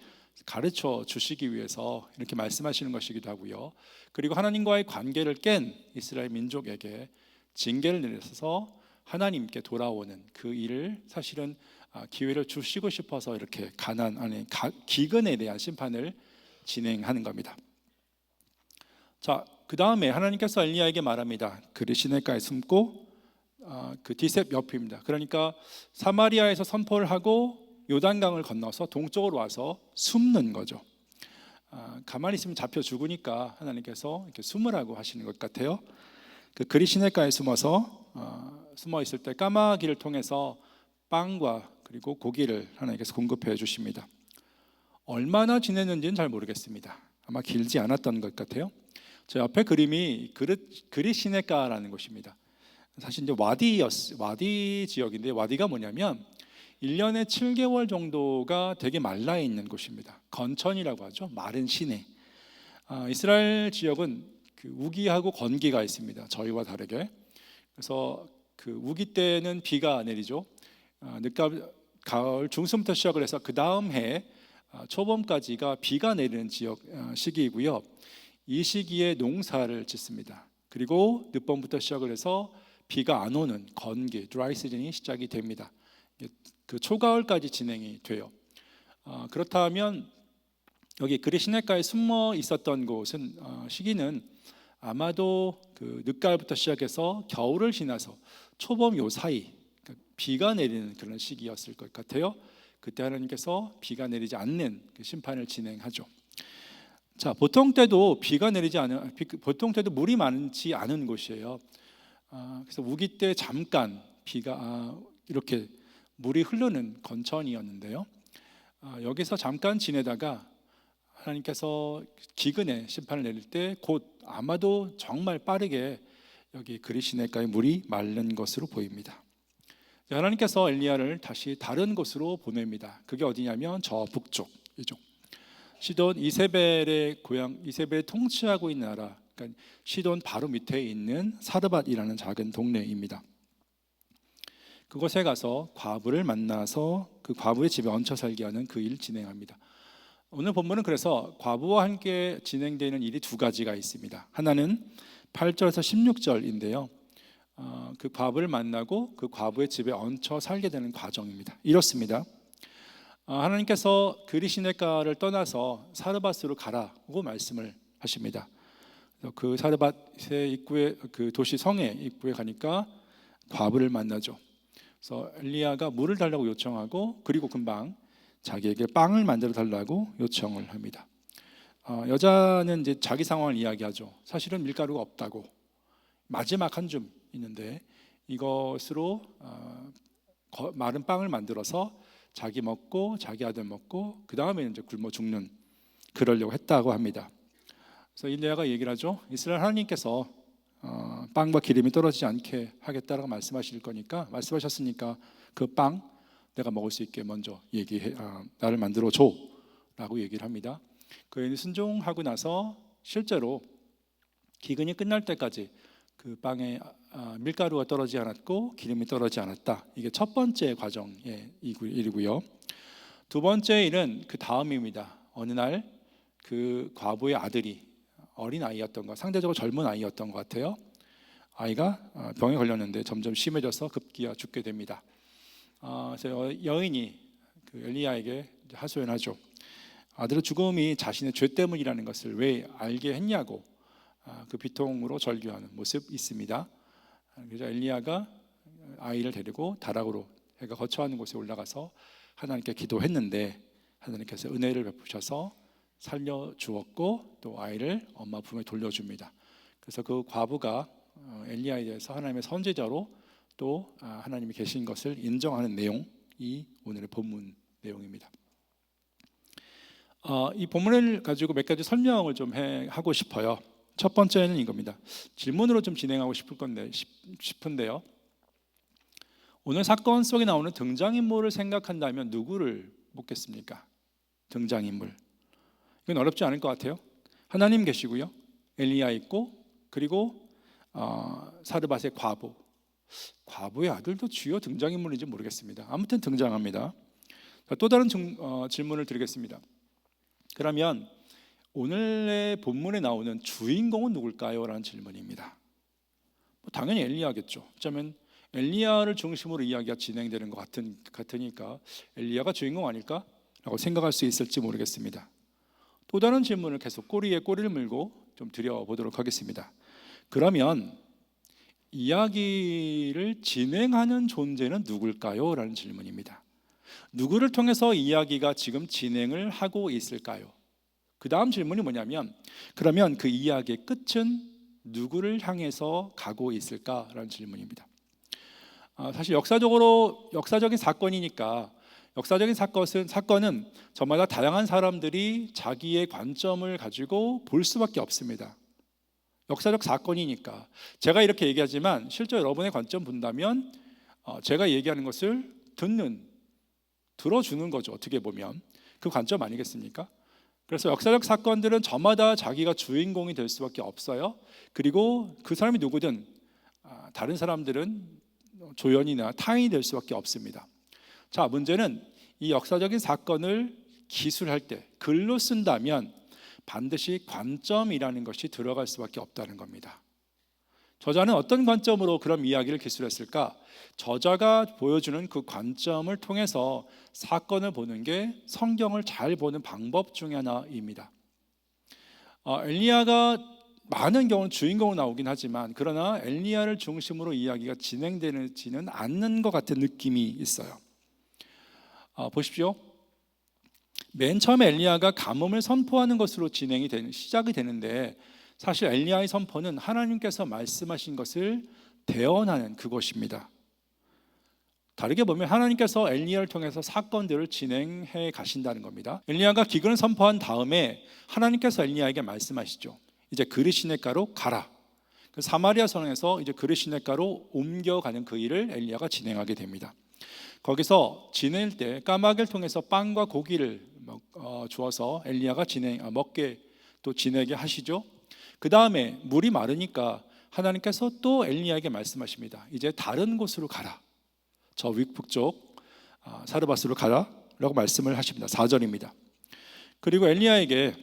가르쳐 주시기 위해서 이렇게 말씀하시는 것이기도 하고요. 그리고 하나님과의 관계를 깬 이스라엘 민족에게 징계를 내려서 하나님께 돌아오는 그 일을 사실은 기회를 주시고 싶어서 이렇게 기근에 대한 심판을 진행하는 겁니다. 자, 그 다음에 하나님께서 엘리야에게 말합니다. 그리 시내가에 숨고 그 디셉 옆입니다. 그러니까 사마리아에서 선포를 하고 요단강을 건너서 동쪽으로 와서 숨는 거죠. 가만히 있으면 잡혀 죽으니까 하나님께서 이렇게 숨으라고 하시는 것 같아요. 그 그리 시내가에 숨어 있을 때 까마귀를 통해서 빵과 그리고 고기를 하나님께서 공급해 주십니다. 얼마나 지냈는지는 잘 모르겠습니다. 아마 길지 않았던 것 같아요. 저 옆에 그림이 그리 시내가라는 곳입니다. 사실 이제 와디 지역인데, 와디가 뭐냐면 1년에 7개월 정도가 되게 말라 있는 곳입니다. 건천이라고 하죠. 마른 시내. 이스라엘 지역은 그 우기하고 건기가 있습니다. 저희와 다르게. 그래서 그 우기 때는 비가 내리죠. 가을 중순부터 시작을 해서 그 다음 해 초봄까지가 비가 내리는 시기이고요. 이 시기에 농사를 짓습니다. 그리고 늦봄부터 시작을 해서 비가 안 오는 건기, 드라이 시즌이 시작이 됩니다. 그 초가을까지 진행이 돼요. 그렇다면 여기 그리 시내가에 숨어 있었던 곳은 시기는 아마도 그 늦가을부터 시작해서 겨울을 지나서 초봄 요 사이 비가 내리는 그런 시기였을 것 같아요. 그때 하나님께서 비가 내리지 않는 그 심판을 진행하죠. 자, 보통 때도 비가 내리지 않은, 보통 때도 물이 많지 않은 곳이에요. 그래서 우기 때 잠깐 비가 이렇게 물이 흐르는 건천이었는데요. 여기서 잠깐 지내다가 하나님께서 기근의 심판을 내릴 때 곧 아마도 정말 빠르게 여기 그리시네가의 물이 마른 것으로 보입니다. 하나님께서 엘리야를 다시 다른 곳으로 보냅니다. 그게 어디냐면 저 북쪽이죠. 시돈 이세벨의 고향, 이세벨이 통치하고 있는 나라, 그러니까 시돈 바로 밑에 있는 사르밧이라는 작은 동네입니다. 그곳에 가서 과부를 만나서 그 과부의 집에 얹혀 살게 하는 그 일을 진행합니다. 오늘 본문은 그래서 과부와 함께 진행되는 일이 두 가지가 있습니다. 하나는 8절에서 16절인데요. 그 과부를 만나고 그 과부의 집에 얹혀 살게 되는 과정입니다. 이렇습니다. 하나님께서 그리시네가를 떠나서 사르밧으로 가라고 말씀을 하십니다. 그 사르밧의 입구에, 그 도시 성의 입구에 가니까 과부를 만나죠. 그래서 엘리야가 물을 달라고 요청하고 그리고 금방 자기에게 빵을 만들어 달라고 요청을 합니다. 여자는 이제 자기 상황을 이야기하죠. 사실은 밀가루가 없다고, 마지막 한 줌 있는데 이것으로 마른 빵을 만들어서 자기 먹고 자기 아들 먹고 그 다음에 이제 굶어 죽는, 그러려고 했다고 합니다. 그래서 엘리야가 얘기를 하죠. 이스라엘 하나님께서 빵과 기름이 떨어지지 않게 하겠다라고 말씀하셨으니까 그 빵 내가 먹을 수 있게 먼저 나를 만들어 줘라고 얘기를 합니다. 그 여인이 순종하고 나서 실제로 기근이 끝날 때까지 그 빵에 밀가루가 떨어지지 않았고 기름이 떨어지지 않았다. 이게 첫 번째 과정의 일이고요. 두 번째 일은 그 다음입니다. 어느 날 그 과부의 아들이 어린 아이였던 상대적으로 젊은 아이였던 것 같아요. 아이가 병에 걸렸는데 점점 심해져서 급기야 죽게 됩니다. 그래서 여인이 그 엘리야에게 하소연하죠. 아들의 죽음이 자신의 죄 때문이라는 것을 왜 알게 했냐고 그 비통으로 절규하는 모습 있습니다. 그래서 엘리야가 아이를 데리고 다락으로 해가 거처하는 곳에 올라가서 하나님께 기도했는데 하나님께서 은혜를 베푸셔서 살려주었고 또 아이를 엄마 품에 돌려줍니다. 그래서 그 과부가 엘리야에 대해서 하나님의 선지자로 또 하나님이 계신 것을 인정하는 내용이 오늘의 본문 내용입니다. 이 본문을 가지고 몇 가지 설명을 좀 하고 싶어요. 첫 번째는 이겁니다. 질문으로 좀 진행하고 싶은데요. 오늘 사건 속에 나오는 등장인물을 생각한다면 누구를 묻겠습니까? 등장인물. 이건 어렵지 않을 것 같아요. 하나님 계시고요. 엘리야 있고 그리고 사르밧의 과부의 아들도 주요 등장인물인지 모르겠습니다. 아무튼 등장합니다. 또 다른 질문을 드리겠습니다. 그러면 오늘의 본문에 나오는 주인공은 누굴까요? 라는 질문입니다. 당연히 엘리야겠죠. 어쩌면 엘리야를 중심으로 이야기가 진행되는 것 같으니까 엘리야가 주인공 아닐까? 라고 생각할 수 있을지 모르겠습니다. 또 다른 질문을 계속 꼬리에 꼬리를 물고 좀 드려보도록 하겠습니다. 그러면 이야기를 진행하는 존재는 누굴까요? 라는 질문입니다. 누구를 통해서 이야기가 지금 진행을 하고 있을까요? 그 다음 질문이 뭐냐면 그러면 그 이야기의 끝은 누구를 향해서 가고 있을까라는 질문입니다. 사실 역사적인 사건이니까 역사적인 사건은 저마다 다양한 사람들이 자기의 관점을 가지고 볼 수밖에 없습니다. 역사적 사건이니까 제가 이렇게 얘기하지만 실제 여러분의 관점 본다면 제가 얘기하는 것을 들어주는 거죠. 어떻게 보면 그 관점 아니겠습니까? 그래서 역사적 사건들은 저마다 자기가 주인공이 될 수밖에 없어요. 그리고 그 사람이 누구든 다른 사람들은 조연이나 타인이 될 수밖에 없습니다. 자, 문제는 이 역사적인 사건을 기술할 때 글로 쓴다면 반드시 관점이라는 것이 들어갈 수밖에 없다는 겁니다. 저자는 어떤 관점으로 그런 이야기를 기술했을까? 저자가 보여주는 그 관점을 통해서 사건을 보는 게 성경을 잘 보는 방법 중에 하나입니다. 엘리야가 많은 경우는 주인공으로 나오긴 하지만 그러나 엘리야를 중심으로 이야기가 진행되지는 않는 것 같은 느낌이 있어요. 보십시오. 맨 처음에 엘리야가 가뭄을 선포하는 것으로 시작이 되는데 사실 엘리야의 선포는 하나님께서 말씀하신 것을 대언하는 그것입니다. 다르게 보면 하나님께서 엘리야를 통해서 사건들을 진행해 가신다는 겁니다. 엘리야가 기근을 선포한 다음에 하나님께서 엘리야에게 말씀하시죠. 이제 그릇시냇가로 가라. 사마리아 성에서 이제 그릇시냇가로 옮겨가는 그 일을 엘리야가 진행하게 됩니다. 거기서 지낼 때 까마귀를 통해서 빵과 고기를 주어서 엘리야가 먹게 또 지내게 하시죠. 그 다음에 물이 마르니까 하나님께서 또 엘리야에게 말씀하십니다. 이제 다른 곳으로 가라. 저 북쪽 사르밧으로 가라라고 말씀을 하십니다. 4절입니다. 그리고 엘리야에게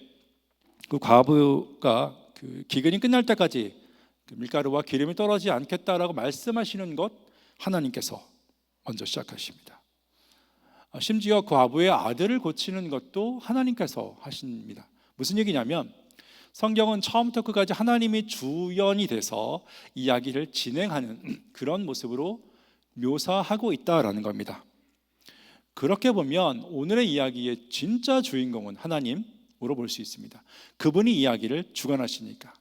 그 과부가 그 기근이 끝날 때까지 그 밀가루와 기름이 떨어지지 않겠다라고 말씀하시는 것 하나님께서 먼저 시작하십니다. 심지어 그 과부의 아들을 고치는 것도 하나님께서 하십니다. 무슨 얘기냐면 성경은 처음부터 끝까지 하나님이 주연이 돼서 이야기를 진행하는 그런 모습으로 묘사하고 있다라는 겁니다. 그렇게 보면 오늘의 이야기의 진짜 주인공은 하나님으로 볼 수 있습니다. 그분이 이야기를 주관하시니까.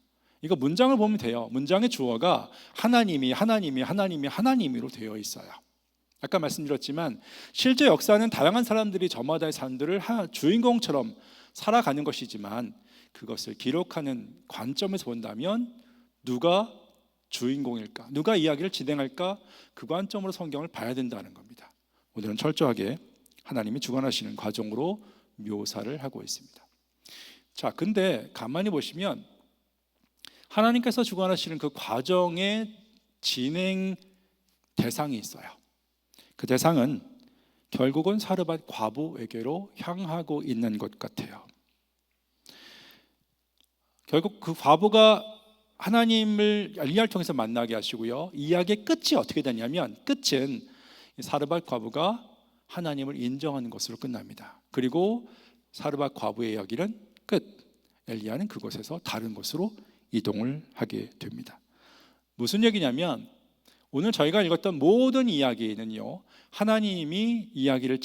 이거 문장을 보면 돼요. 문장의 주어가 하나님이로 되어 있어요. 아까 말씀드렸지만 실제 역사는 다양한 사람들이 저마다의 삶들을 주인공처럼 살아가는 것이지만 그것을 기록하는 관점에서 본다면 누가 주인공일까? 누가 이야기를 진행할까? 그 관점으로 성경을 봐야 된다는 겁니다. 오늘은 철저하게 하나님이 주관하시는 과정으로 묘사를 하고 있습니다. 자, 근데 가만히 보시면 하나님께서 주관하시는 그 과정의 진행 대상이 있어요. 그 대상은 결국은 사르밧 과부에게로 향하고 있는 것 같아요. 결국 그 과부가 하나님을 엘리야를 통해서 만나게 하시고요. 이야기의 끝이 어떻게 되냐면 끝은 사르밧 과부가 하나님을 인정하는 것으로 끝납니다. 그리고 사르밧 과부의 이야기는 끝. 엘리야는 그곳에서 다른 곳으로 이동을 하게 됩니다. 무슨 얘기냐면 오늘 저희가 읽었던 모든 이야기는요. 하나님이 이야기를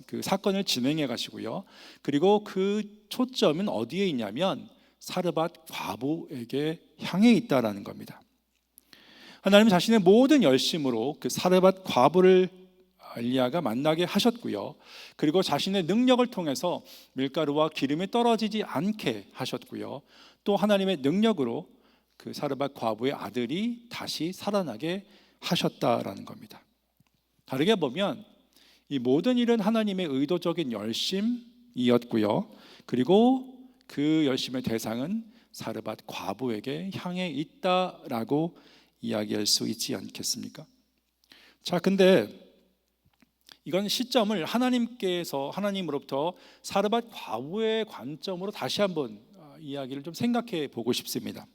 그 사건을 진행해 가시고요. 그리고 그 초점은 어디에 있냐면 사르밧 과부에게 향해 있다라는 겁니다. 하나님 자신의 모든 열심으로 그 사르밧 과부를 엘리야가 만나게 하셨고요. 그리고 자신의 능력을 통해서 밀가루와 기름이 떨어지지 않게 하셨고요. 또 하나님의 능력으로 그 사르밧 과부의 아들이 다시 살아나게 하셨다라는 겁니다. 다르게 보면 이 모든 일은 하나님의 의도적인 열심이었고요. 그리고 그 열심의 대상은 사르밧 과부에게 향해 있다라고 이야기할 수 있지 않겠습니까? 자, 근데 이건 시점을 하나님으로부터 사르밧 과부의 관점으로 다시 한번 이야기를 좀 생각해 보고 싶습니다.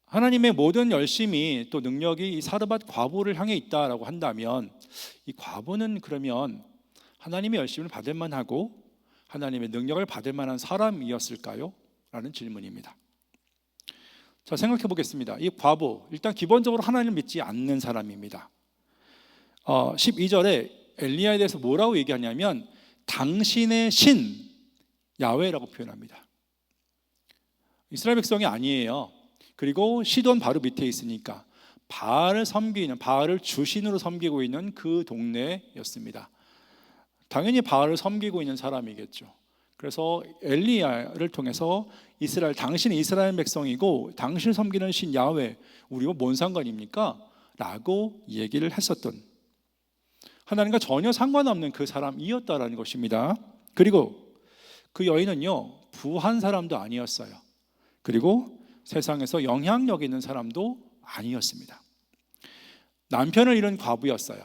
하나님의 모든 열심이 또 능력이 이 사르밧 과부를 향해 있다라고 한다면 이 과부는 그러면 하나님의 열심을 받을 만하고 하나님의 능력을 받을 만한 사람이었을까요? 라는 질문입니다. 자, 생각해 보겠습니다. 이 과부 일단 기본적으로 하나님을 믿지 않는 사람입니다. 12절에 엘리야에 대해서 뭐라고 얘기하냐면 당신의 신 야훼라고 표현합니다. 이스라엘 백성이 아니에요. 그리고 시돈 바로 밑에 있으니까 바알을 주신으로 섬기고 있는 그 동네였습니다. 당연히 바알을 섬기고 있는 사람이겠죠. 그래서 엘리야를 통해서 당신은 이스라엘 백성이고 당신을 섬기는 신 야훼 우리와 뭔 상관입니까? 라고 얘기를 했었던 하나님과 전혀 상관없는 그 사람이었다라는 것입니다. 그리고 그 여인은요 부한 사람도 아니었어요. 그리고 세상에서 영향력 있는 사람도 아니었습니다. 남편을 잃은 과부였어요.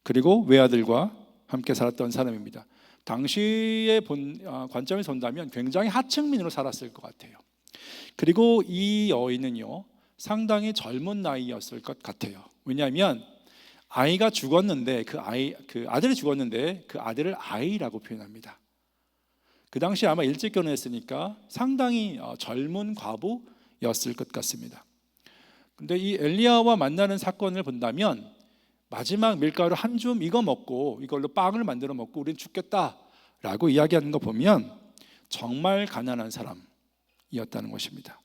그리고 외아들과 함께 살았던 사람입니다. 당시의 관점에서 본다면 굉장히 하층민으로 살았을 것 같아요. 그리고 이 여인은요 상당히 젊은 나이였을 것 같아요. 왜냐하면 아이가 죽었는데 그 아들이 죽었는데 그 아들을 아이라고 표현합니다. 그 당시 아마 일찍 결혼했으니까 상당히 젊은 과부였을 것 같습니다. 근데 이 엘리야와 만나는 사건을 본다면 마지막 밀가루 한 줌 이거 먹고 이걸로 빵을 만들어 먹고 우린 죽겠다라고 이야기하는 거 보면 정말 가난한 사람이었다는 것입니다.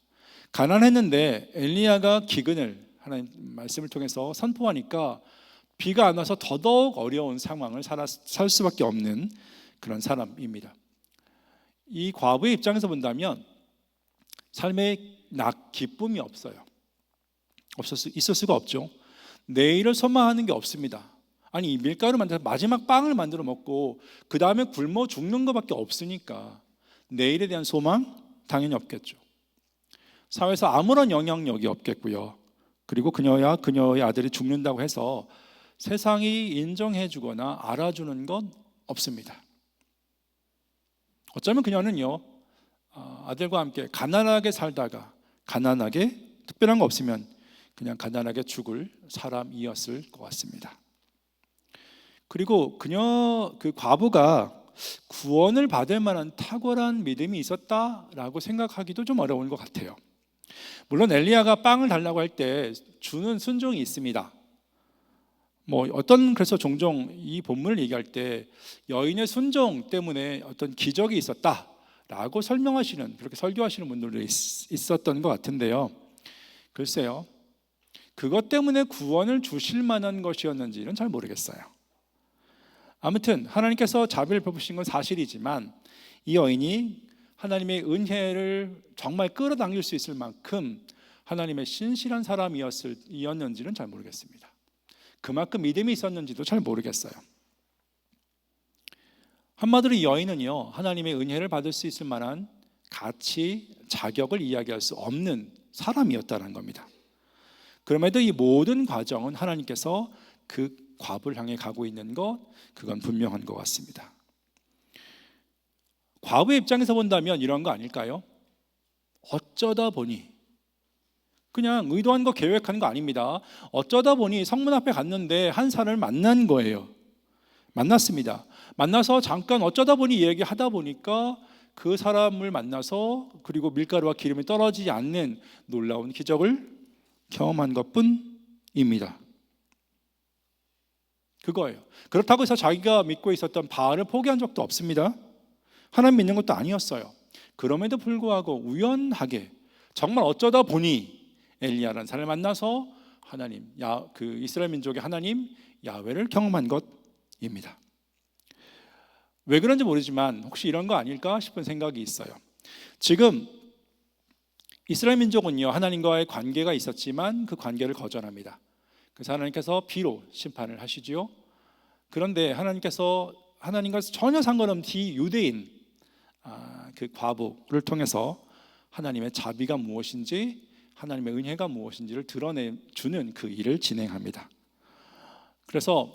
가난했는데 엘리야가 기근을 하나님 말씀을 통해서 선포하니까 비가 안 와서 더더욱 어려운 상황을 살 수밖에 없는 그런 사람입니다. 이 과부의 입장에서 본다면 삶에 기쁨이 없어요. 있을 수가 없죠. 내일을 소망하는 게 없습니다. 아니, 이 밀가루 만들어서 마지막 빵을 만들어 먹고 그 다음에 굶어 죽는 것밖에 없으니까 내일에 대한 소망 당연히 없겠죠. 사회에서 아무런 영향력이 없겠고요. 그리고 그녀의 아들이 죽는다고 해서 세상이 인정해 주거나 알아주는 건 없습니다. 어쩌면 그녀는요, 아들과 함께 가난하게 살다가 가난하게 특별한 거 없으면 그냥 가난하게 죽을 사람이었을 것 같습니다. 그리고 그 과부가 구원을 받을 만한 탁월한 믿음이 있었다라고 생각하기도 좀 어려운 것 같아요. 물론 엘리야가 빵을 달라고 할 때 주는 순종이 있습니다. 그래서 종종 이 본문을 얘기할 때 여인의 순종 때문에 어떤 기적이 있었다라고 그렇게 설교하시는 분들도 있었던 것 같은데요. 글쎄요, 그것 때문에 구원을 주실 만한 것이었는지는 잘 모르겠어요. 아무튼 하나님께서 자비를 베푸신 건 사실이지만 이 여인이 하나님의 은혜를 정말 끌어당길 수 있을 만큼 하나님의 신실한 사람이었는지는 잘 모르겠습니다. 그만큼 믿음이 있었는지도 잘 모르겠어요. 한마디로 이 여인은요, 하나님의 은혜를 받을 수 있을 만한 가치, 자격을 이야기할 수 없는 사람이었다는 겁니다. 그럼에도 이 모든 과정은 하나님께서 그 과부를 향해 가고 있는 그건 분명한 것 같습니다. 과부의 입장에서 본다면 이런 거 아닐까요? 어쩌다 보니, 그냥 의도한 거 계획한 거 아닙니다. 어쩌다 보니 성문 앞에 갔는데 한 사람을 만난 거예요. 만났습니다. 만나서 잠깐 어쩌다 보니 얘기하다 보니까 그 사람을 만나서 그리고 밀가루와 기름이 떨어지지 않는 놀라운 기적을 경험한 것뿐입니다. 그거예요. 그렇다고 해서 자기가 믿고 있었던 바알을 포기한 적도 없습니다. 하나님 믿는 것도 아니었어요. 그럼에도 불구하고 우연하게 정말 어쩌다 보니 엘리야라는 사람을 만나서 그 이스라엘 민족의 하나님 야훼를 경험한 것입니다. 왜 그런지 모르지만 혹시 이런 거 아닐까 싶은 생각이 있어요. 지금 이스라엘 민족은요, 하나님과의 관계가 있었지만 그 관계를 거절합니다. 그래서 하나님께서 비로 심판을 하시지요. 그런데 하나님과 전혀 상관없는 비유대인 그 과부를 통해서 하나님의 자비가 무엇인지, 하나님의 은혜가 무엇인지를 드러내주는 그 일을 진행합니다. 그래서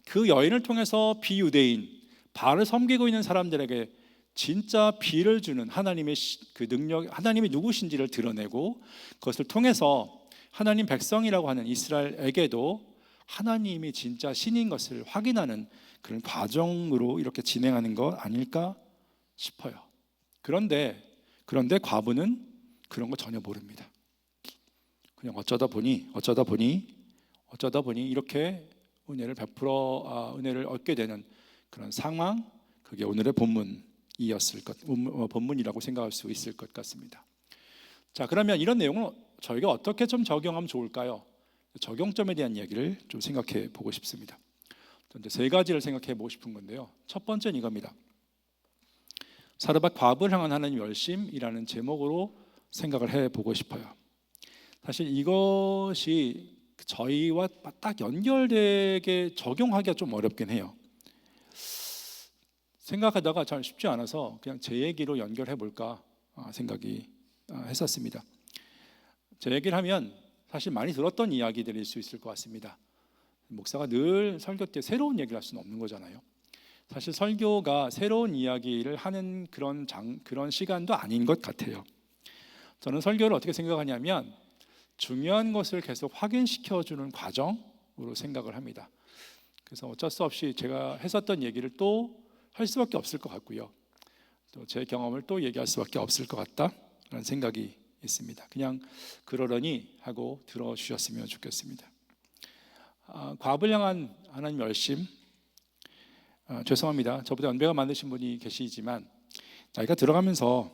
그 여인을 통해서 비유대인, 바알을 섬기고 있는 사람들에게 진짜 비를 주는 하나님의 그 능력, 하나님이 누구신지를 드러내고 그것을 통해서 하나님 백성이라고 하는 이스라엘에게도 하나님이 진짜 신인 것을 확인하는 그런 과정으로 이렇게 진행하는 것 아닐까 싶어요. 그런데 과부는 그런 거 전혀 모릅니다. 그냥 어쩌다 보니 이렇게 은혜를 얻게 되는 그런 상황, 그게 오늘의 본문이라고 생각할 수 있을 것 같습니다. 자, 그러면 이런 내용을 저희가 어떻게 좀 적용하면 좋을까요? 적용점에 대한 이야기를 좀 생각해 보고 싶습니다. 세 가지를 생각해 보고 싶은 건데요. 첫 번째는 이겁니다. 사르밧 과부를 향한 하나님 열심이라는 제목으로 생각을 해 보고 싶어요. 사실 이것이 저희와 딱 연결되게 적용하기가 좀 어렵긴 해요. 생각하다가 잘 쉽지 않아서 그냥 제 얘기로 연결해 볼까 생각이 했었습니다. 제 얘기를 하면 사실 많이 들었던 이야기들일 수 있을 것 같습니다. 목사가 늘 설교 때 새로운 얘기를 할 수는 없는 거잖아요. 사실 설교가 새로운 이야기를 하는 그런 시간도 아닌 것 같아요. 저는 설교를 어떻게 생각하냐면 중요한 것을 계속 확인시켜주는 과정으로 생각을 합니다. 그래서 어쩔 수 없이 제가 했었던 얘기를 또 할 수밖에 없을 것 같고요. 또 제 경험을 또 얘기할 수밖에 없을 것 같다라는 생각이 있습니다. 그냥 그러려니 하고 들어주셨으면 좋겠습니다. 과업을 향한 하나님 열심, 죄송합니다. 저보다 연배가 많으신 분이 계시지만 나이가 들어가면서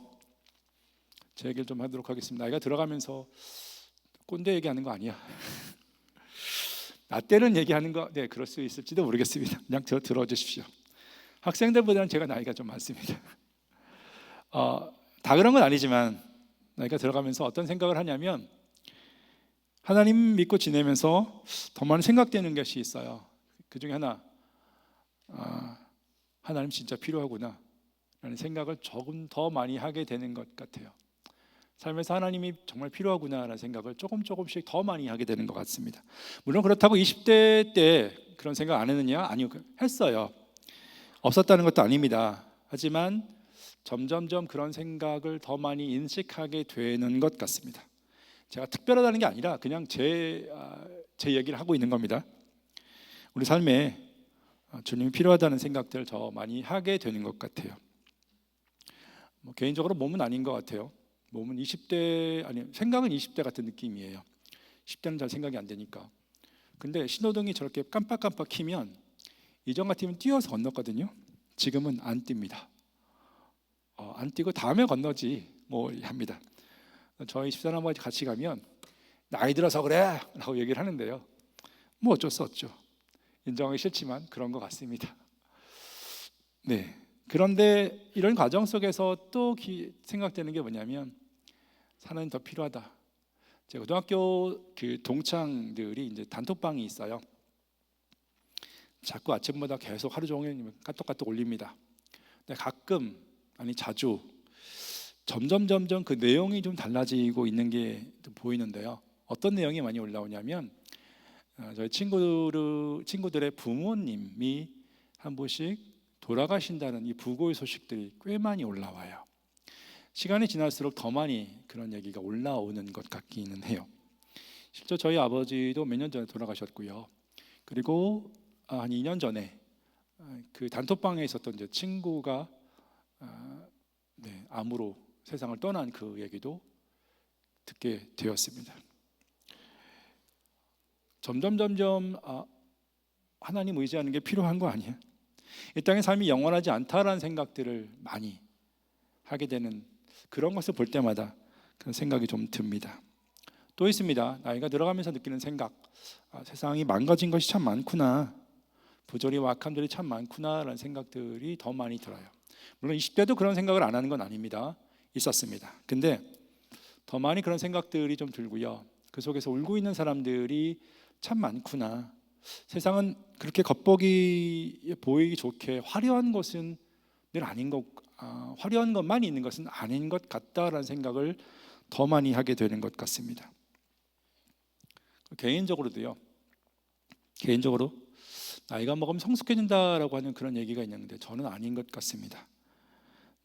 제 얘기를 좀 하도록 하겠습니다. 나이가 들어가면서 꼰대 얘기하는 거 아니야. 나 때는 얘기하는 거, 네, 그럴 수 있을지도 모르겠습니다. 그냥 들어주십시오. 학생들보다는 제가 나이가 좀 많습니다. 다 그런 건 아니지만 나이가 들어가면서 어떤 생각을 하냐면 하나님 믿고 지내면서 더 많이 생각되는 것이 있어요. 그 중에 하나, 하나님 진짜 필요하구나 라는 생각을 조금 더 많이 하게 되는 것 같아요. 삶에서 하나님이 정말 필요하구나 라는 생각을 조금씩 더 많이 하게 되는 것 같습니다. 물론 그렇다고 20대 때 그런 생각 안 했느냐? 아니요, 했어요. 없었다는 것도 아닙니다. 하지만 점점점 그런 생각을 더 많이 인식하게 되는 것 같습니다. 제가 특별하다는 게 아니라 그냥 제 얘기를 하고 있는 겁니다. 우리 삶에 주님이 필요하다는 생각들을 더 많이 하게 되는 것 같아요. 개인적으로 몸은 아닌 것 같아요. 몸은 20대, 아니 생각은 20대 같은 느낌이에요. 10대는 잘 생각이 안 되니까. 근데 신호등이 저렇게 깜빡깜빡 키면 이전 같으면 뛰어서 건넜거든요. 지금은 안 뜁니다. 안 뛰고 다음에 건너지 뭐 합니다. 저희 집사람과 같이 가면 나이 들어서 그래 라고 얘기를 하는데요, 뭐 어쩔 수 없죠. 인정하기 싫지만 그런 것 같습니다. 네. 그런데 이런 과정 속에서 또 생각되는 게 뭐냐면 하나님 더 필요하다. 제 고등학교 그 동창들이 이제 단톡방이 있어요. 자꾸 아침마다 계속 하루 종일 까똑까똑 올립니다. 근데 가끔, 아니 자주 점점 그 내용이 좀 달라지고 있는 게 보이는데요. 어떤 내용이 많이 올라오냐면 저희 친구들의 부모님이 한 분씩 돌아가신다는 이 부고의 소식들이 꽤 많이 올라와요. 시간이 지날수록 더 많이 그런 얘기가 올라오는 것 같기는 해요. 실제 저희 아버지도 몇 년 전에 돌아가셨고요. 그리고 한 2년 전에 그 단톡방에 있었던 이제 친구가 암으로 세상을 떠난 그 얘기도 듣게 되었습니다. 점점 하나님 의지하는 게 필요한 거 아니에요? 이 땅의 삶이 영원하지 않다라는 생각들을 많이 하게 되는 그런 것을 볼 때마다 그런 생각이 좀 듭니다. 또 있습니다. 나이가 들어가면서 느끼는 생각, 세상이 망가진 것이 참 많구나, 부조리와 악함들이 참 많구나라는 생각들이 더 많이 들어요. 물론 20대도 그런 생각을 안 하는 건 아닙니다. 있었습니다. 근데 더 많이 그런 생각들이 좀 들고요. 그 속에서 울고 있는 사람들이 참 많구나. 세상은 그렇게 겉보기 보이기 좋게 화려한 것은 늘 아닌 것, 화려한 것만 있는 것은 아닌 것 같다라는 생각을 더 많이 하게 되는 것 같습니다. 개인적으로 나이가 먹으면 성숙해진다라고 하는 그런 얘기가 있는데 저는 아닌 것 같습니다.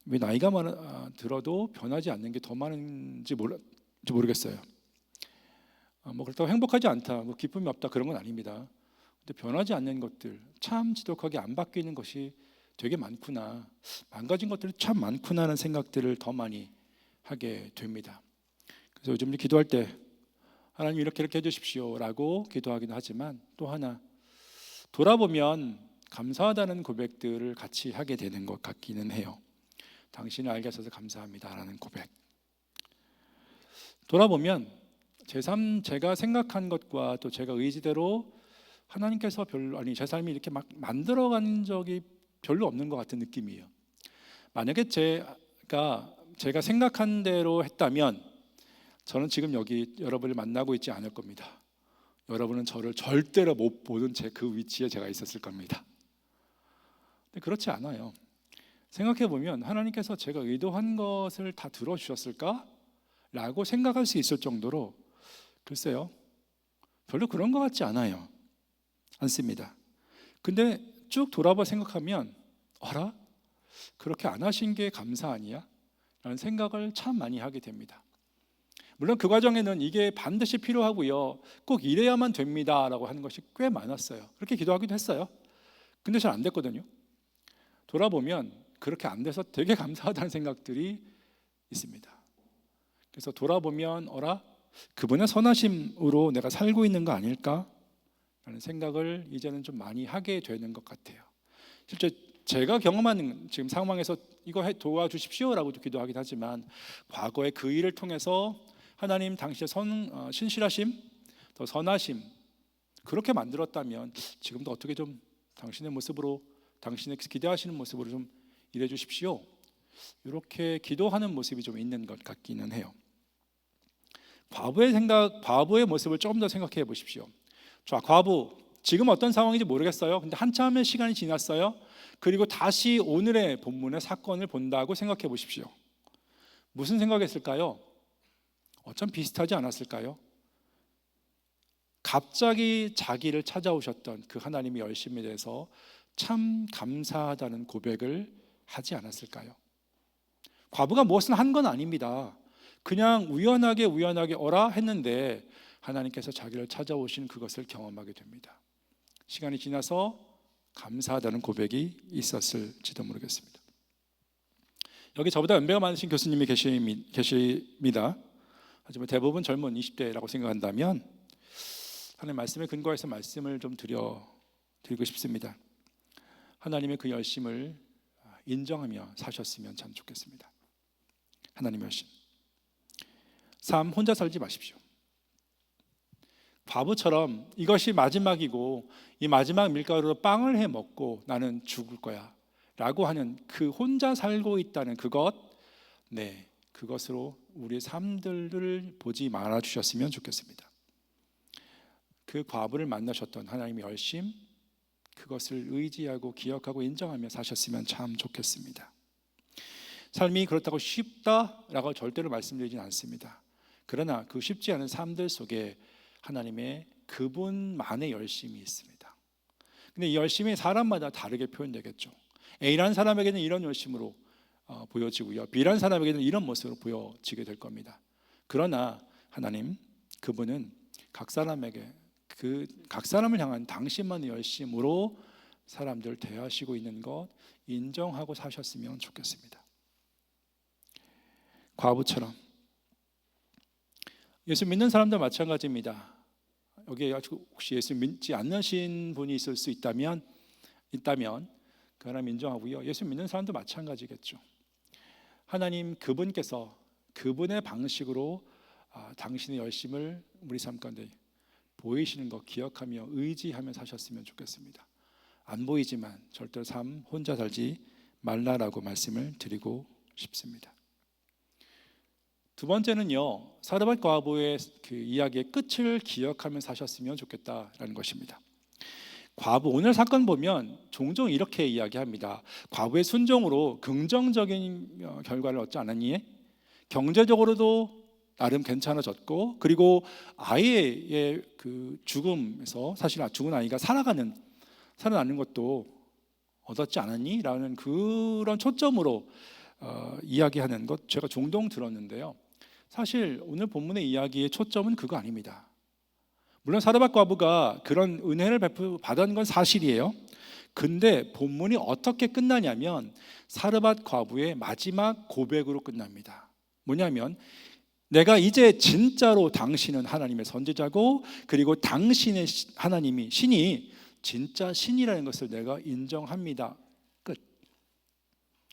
왜 나이가 들어도 변하지 않는 게 더 많은지 모르겠어요. 뭐 그렇다고 행복하지 않다, 뭐 기쁨이 없다 그런 건 아닙니다. 근데 변하지 않는 것들, 참 지독하게 안 바뀌는 것이 되게 많구나, 망가진 것들이 참 많구나라는 생각들을 더 많이 하게 됩니다. 그래서 요즘 기도할 때 하나님 이렇게 해주십시오라고 기도하기도 하지만 또 하나 돌아보면 감사하다는 고백들을 같이 하게 되는 것 같기는 해요. 당신을 알게 하셔서 감사합니다라는 고백. 돌아보면 제가 생각한 것과 또 제가 의지대로 하나님께서 제 삶이 이렇게 막 만들어간 적이 별로 없는 것 같은 느낌이에요. 만약에 제가 생각한 대로 했다면 저는 지금 여기 여러분을 만나고 있지 않을 겁니다. 여러분은 저를 절대로 못 보는 그 위치에 제가 있었을 겁니다. 근데 그렇지 않아요. 생각해 보면 하나님께서 제가 의도한 것을 다 들어주셨을까? 라고 생각할 수 있을 정도로 글쎄요, 별로 그런 것 같지 않습니다. 근데 쭉 돌아봐 생각하면 어라? 그렇게 안 하신 게 감사 아니야? 라는 생각을 참 많이 하게 됩니다. 물론 그 과정에는 이게 반드시 필요하고요, 꼭 이래야만 됩니다 라고 하는 것이 꽤 많았어요. 그렇게 기도하기도 했어요. 근데 잘 안 됐거든요. 돌아보면 그렇게 안 돼서 되게 감사하다는 생각들이 있습니다. 그래서 돌아보면 어라? 그분의 선하심으로 내가 살고 있는 거 아닐까? 라는 생각을 이제는 좀 많이 하게 되는 것 같아요. 실제 제가 경험하는 지금 상황에서 이거 도와주십시오라고도 기도하긴 하지만 과거의 그 일을 통해서 하나님 당시의 신실하심, 더 선하심 그렇게 만들었다면 지금도 어떻게 좀 당신의 모습으로, 당신의 기대하시는 모습으로 좀 일해 주십시오, 이렇게 기도하는 모습이 좀 있는 것 같기는 해요. 과부의 모습을 좀 더 생각해 보십시오. 자, 과부 지금 어떤 상황인지 모르겠어요. 근데 한참의 시간이 지났어요. 그리고 다시 오늘의 본문의 사건을 본다고 생각해 보십시오. 무슨 생각했을까요? 어쩜 비슷하지 않았을까요? 갑자기 자기를 찾아오셨던 그 하나님의 열심에 대해서 참 감사하다는 고백을 하지 않았을까요? 과부가 무엇을 한 건 아닙니다. 그냥 우연하게 어라 했는데 하나님께서 자기를 찾아오신 그것을 경험하게 됩니다. 시간이 지나서 감사하다는 고백이 있었을지도 모르겠습니다. 여기 저보다 연배가 많으신 교수님이 계십니다. 하지만 대부분 젊은 20대라고 생각한다면 하나님 말씀에 근거해서 말씀을 좀 드리고 싶습니다. 하나님의 그 열심을 인정하며 사셨으면 참 좋겠습니다. 하나님의 열심, 삶 혼자 살지 마십시오. 과부처럼 이것이 마지막이고 이 마지막 밀가루로 빵을 해 먹고 나는 죽을 거야 라고 하는 그 혼자 살고 있다는 그것으로 우리의 삶들을 보지 말아 주셨으면 좋겠습니다. 그 과부를 만나셨던 하나님의 열심, 그것을 의지하고 기억하고 인정하며 사셨으면 참 좋겠습니다. 삶이 그렇다고 쉽다라고 절대로 말씀드리진 않습니다. 그러나 그 쉽지 않은 삶들 속에 하나님의 그분만의 열심이 있습니다. 근데 이 열심이 사람마다 다르게 표현되겠죠. A라는 사람에게는 이런 열심으로 보여지고요, B라는 사람에게는 이런 모습으로 보여지게 될 겁니다. 그러나 하나님, 그분은 각 사람에게 각 사람을 향한 당신만의 열심으로 사람들 대하시고 있는 것 인정하고 사셨으면 좋겠습니다. 과부처럼 예수 믿는 사람도 마찬가지입니다. 여기에 혹시 예수 믿지 않으신 분이 있을 수 있다면 그 하나님 인정하고요, 예수 믿는 사람도 마찬가지겠죠. 하나님 그분께서 그분의 방식으로 당신의 열심을 우리 삶 가운데 보이시는 것 기억하며 의지하며 사셨으면 좋겠습니다. 안 보이지만 절대로 삶 혼자 살지 말라라고 말씀을 드리고 싶습니다. 두 번째는요, 사르밧 과부의 그 이야기의 끝을 기억하며 사셨으면 좋겠다라는 것입니다. 과부, 오늘 사건 보면 종종 이렇게 이야기합니다. 과부의 순종으로 긍정적인 결과를 얻지 않았니? 경제적으로도 나름 괜찮아졌고, 그리고 아이의 그 죽음에서 사실 죽은 아이가 살아나는 것도 얻었지 않았니? 라는 그런 초점으로 이야기하는 것 제가 종종 들었는데요, 사실 오늘 본문의 이야기의 초점은 그거 아닙니다. 물론 사르밧 과부가 그런 은혜를 받은 건 사실이에요. 근데 본문이 어떻게 끝나냐면 사르밧 과부의 마지막 고백으로 끝납니다. 뭐냐면, 내가 이제 진짜로 당신은 하나님의 선지자고, 그리고 당신의 하나님이 신이 진짜 신이라는 것을 내가 인정합니다. 끝.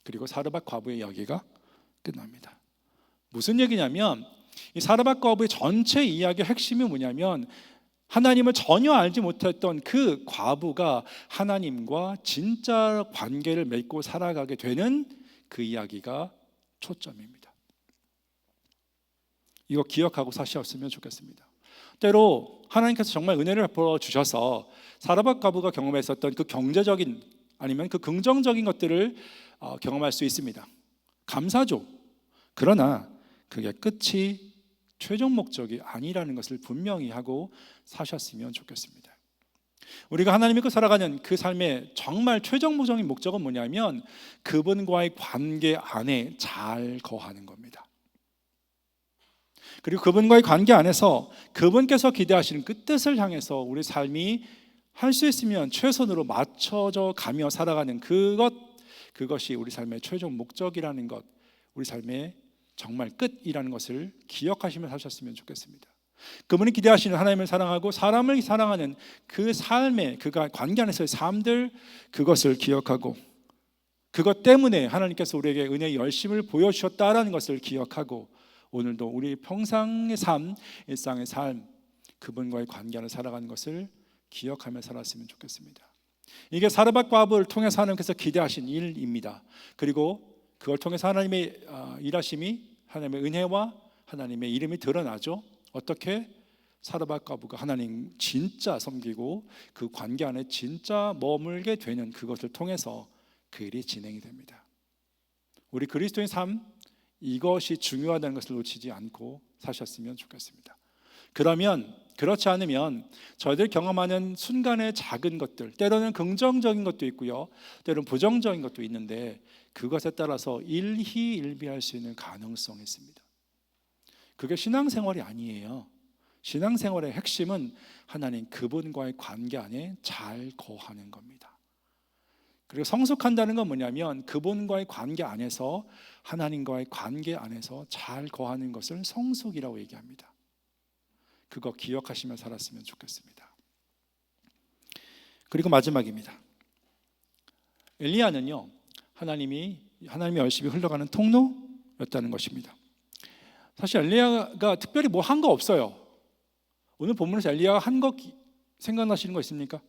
그리고 사르밧 과부의 이야기가 끝납니다. 무슨 얘기냐면, 이 사르밧 과부의 전체 이야기의 핵심이 뭐냐면, 하나님을 전혀 알지 못했던 그 과부가 하나님과 진짜 관계를 맺고 살아가게 되는 그 이야기가 초점입니다. 이거 기억하고 사셨으면 좋겠습니다. 때로 하나님께서 정말 은혜를 베풀어 주셔서 사르밧 과부가 경험했었던 그 경제적인 아니면 그 긍정적인 것들을 경험할 수 있습니다. 감사죠. 그러나 그게 끝이 최종 목적이 아니라는 것을 분명히 하고 사셨으면 좋겠습니다. 우리가 하나님 믿고 살아가는 그 삶의 정말 최종적인 목적은 뭐냐면 그분과의 관계 안에 잘 거하는 겁니다. 그리고 그분과의 관계 안에서 그분께서 기대하시는 그 뜻을 향해서 우리 삶이 할 수 있으면 최선으로 맞춰져 가며 살아가는 그것이 우리 삶의 최종 목적이라는 것, 우리 삶의 정말 끝이라는 것을 기억하시며 사셨으면 좋겠습니다. 그분이 기대하시는 하나님을 사랑하고 사람을 사랑하는 그 삶의 그가 관계 안에서의 삶들, 그것을 기억하고 그것 때문에 하나님께서 우리에게 은혜의 열심을 보여주셨다라는 것을 기억하고 오늘도 우리 평상의 삶, 일상의 삶, 그분과의 관계 안에 살아가는 것을 기억하며 살았으면 좋겠습니다. 이게 사르밧 과부를 통해서 하나님께서 기대하신 일입니다. 그리고 그걸 통해서 하나님의 일하심이, 하나님의 은혜와 하나님의 이름이 드러나죠. 어떻게? 사르밧 과부가 하나님 진짜 섬기고 그 관계 안에 진짜 머물게 되는 그것을 통해서 그 일이 진행이 됩니다. 우리 그리스도인 삶, 이것이 중요하다는 것을 놓치지 않고 사셨으면 좋겠습니다. 그러면 그렇지 않으면 저희들 경험하는 순간의 작은 것들, 때로는 긍정적인 것도 있고요, 때로는 부정적인 것도 있는데 그것에 따라서 일희일비할 수 있는 가능성이 있습니다. 그게 신앙생활이 아니에요. 신앙생활의 핵심은 하나님 그분과의 관계 안에 잘 거하는 겁니다. 그리고 성숙한다는 건 뭐냐면 그분과의 관계 안에서, 하나님과의 관계 안에서 잘 거하는 것을 성숙이라고 얘기합니다. 그거 기억하시며 살았으면 좋겠습니다. 그리고 마지막입니다. 엘리야는요, 하나님의 열심히 흘러가는 통로였다는 것입니다. 사실 엘리야가 특별히 뭐 한 거 없어요. 오늘 본문에서 엘리야가 한 거 생각나시는 거 있습니까?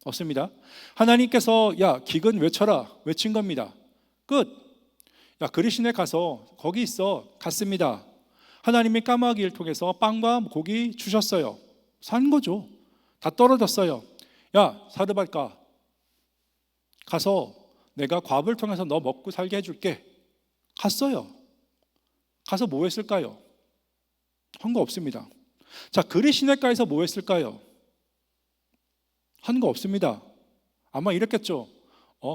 없습니다. 하나님께서 야 기근 외쳐라 외친 겁니다. 끝. 야 그리시네 가서 거기 있어 갔습니다. 하나님이 까마귀를 통해서 빵과 고기 주셨어요. 산 거죠. 다 떨어졌어요. 야 사르밧 가서 내가 과부를 통해서 너 먹고 살게 해줄게. 갔어요. 가서 뭐 했을까요? 한 거 없습니다. 자 그리시네가에서 뭐 했을까요? 한 거 없습니다. 아마 이랬겠죠.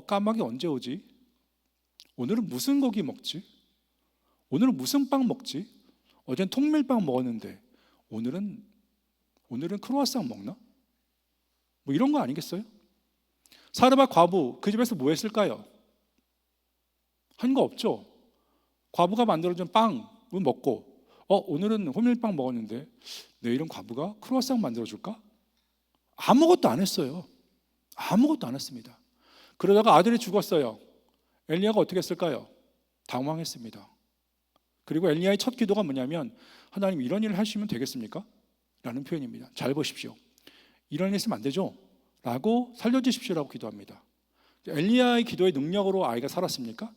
까마귀 언제 오지? 오늘은 무슨 고기 먹지? 오늘은 무슨 빵 먹지? 어젠 통밀빵 먹었는데 오늘은 크로와상 먹나? 뭐 이런 거 아니겠어요? 사르밧 과부 그 집에서 뭐 했을까요? 한 거 없죠. 과부가 만들어준 빵을 먹고 오늘은 호밀빵 먹었는데 내일은 과부가 크로와상 만들어줄까? 아무것도 안 했어요. 아무것도 안 했습니다. 그러다가 아들이 죽었어요. 엘리야가 어떻게 했을까요? 당황했습니다. 그리고 엘리야의 첫 기도가 뭐냐면 하나님 이런 일을 하시면 되겠습니까? 라는 표현입니다. 잘 보십시오. 이런 일 있으면 안 되죠? 라고 살려주십시오라고 기도합니다. 엘리야의 기도의 능력으로 아이가 살았습니까?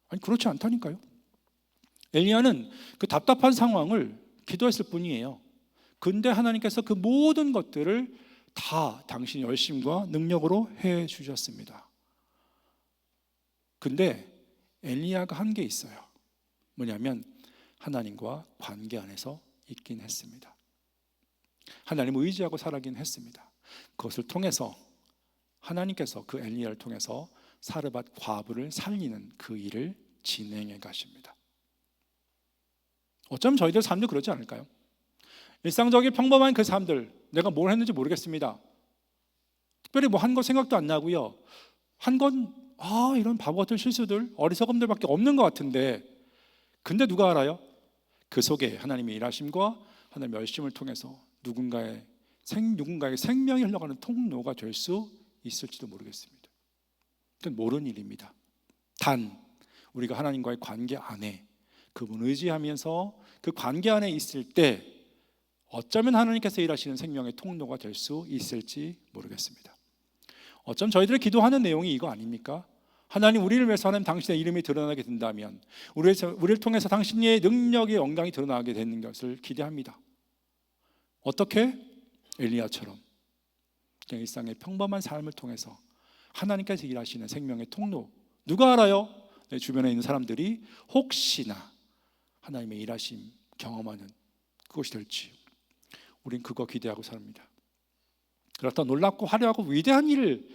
아니 그렇지 않다니까요. 엘리야는 그 답답한 상황을 기도했을 뿐이에요. 근데 하나님께서 그 모든 것들을 다 당신의 열심과 능력으로 해 주셨습니다. 근데 엘리야가 한 게 있어요. 뭐냐면 하나님과 관계 안에서 있긴 했습니다. 하나님을 의지하고 살아긴 했습니다. 그것을 통해서 하나님께서 그 엘리야를 통해서 사르밧 과부를 살리는 그 일을 진행해 가십니다. 어쩌면 저희들 삶도 그렇지 않을까요? 일상적인 평범한 그 삶들, 내가 뭘 했는지 모르겠습니다. 특별히 뭐 한 거 생각도 안 나고요. 한 건 이런 바보 같은 실수들, 어리석음들밖에 없는 것 같은데, 근데 누가 알아요? 그 속에 하나님의 일하심과 하나님의 열심을 통해서 누군가의 생명이 흘러가는 통로가 될 수 있을지도 모르겠습니다. 그건 모르는 일입니다. 단 우리가 하나님과의 관계 안에 그분 의지하면서 그 관계 안에 있을 때 어쩌면 하나님께서 일하시는 생명의 통로가 될 수 있을지 모르겠습니다. 어쩜 저희들이 기도하는 내용이 이거 아닙니까? 하나님 우리를 위해서 하나님 당신의 이름이 드러나게 된다면 우리를 통해서 당신의 능력의 영광이 드러나게 되는 것을 기대합니다. 어떻게? 엘리야처럼 그냥 일상의 평범한 삶을 통해서 하나님께서 일하시는 생명의 통로, 누가 알아요? 내 주변에 있는 사람들이 혹시나 하나님의 일하심 경험하는 그것이 될지 우린 그거 기대하고 삽니다. 그렇다 놀랍고 화려하고 위대한 일을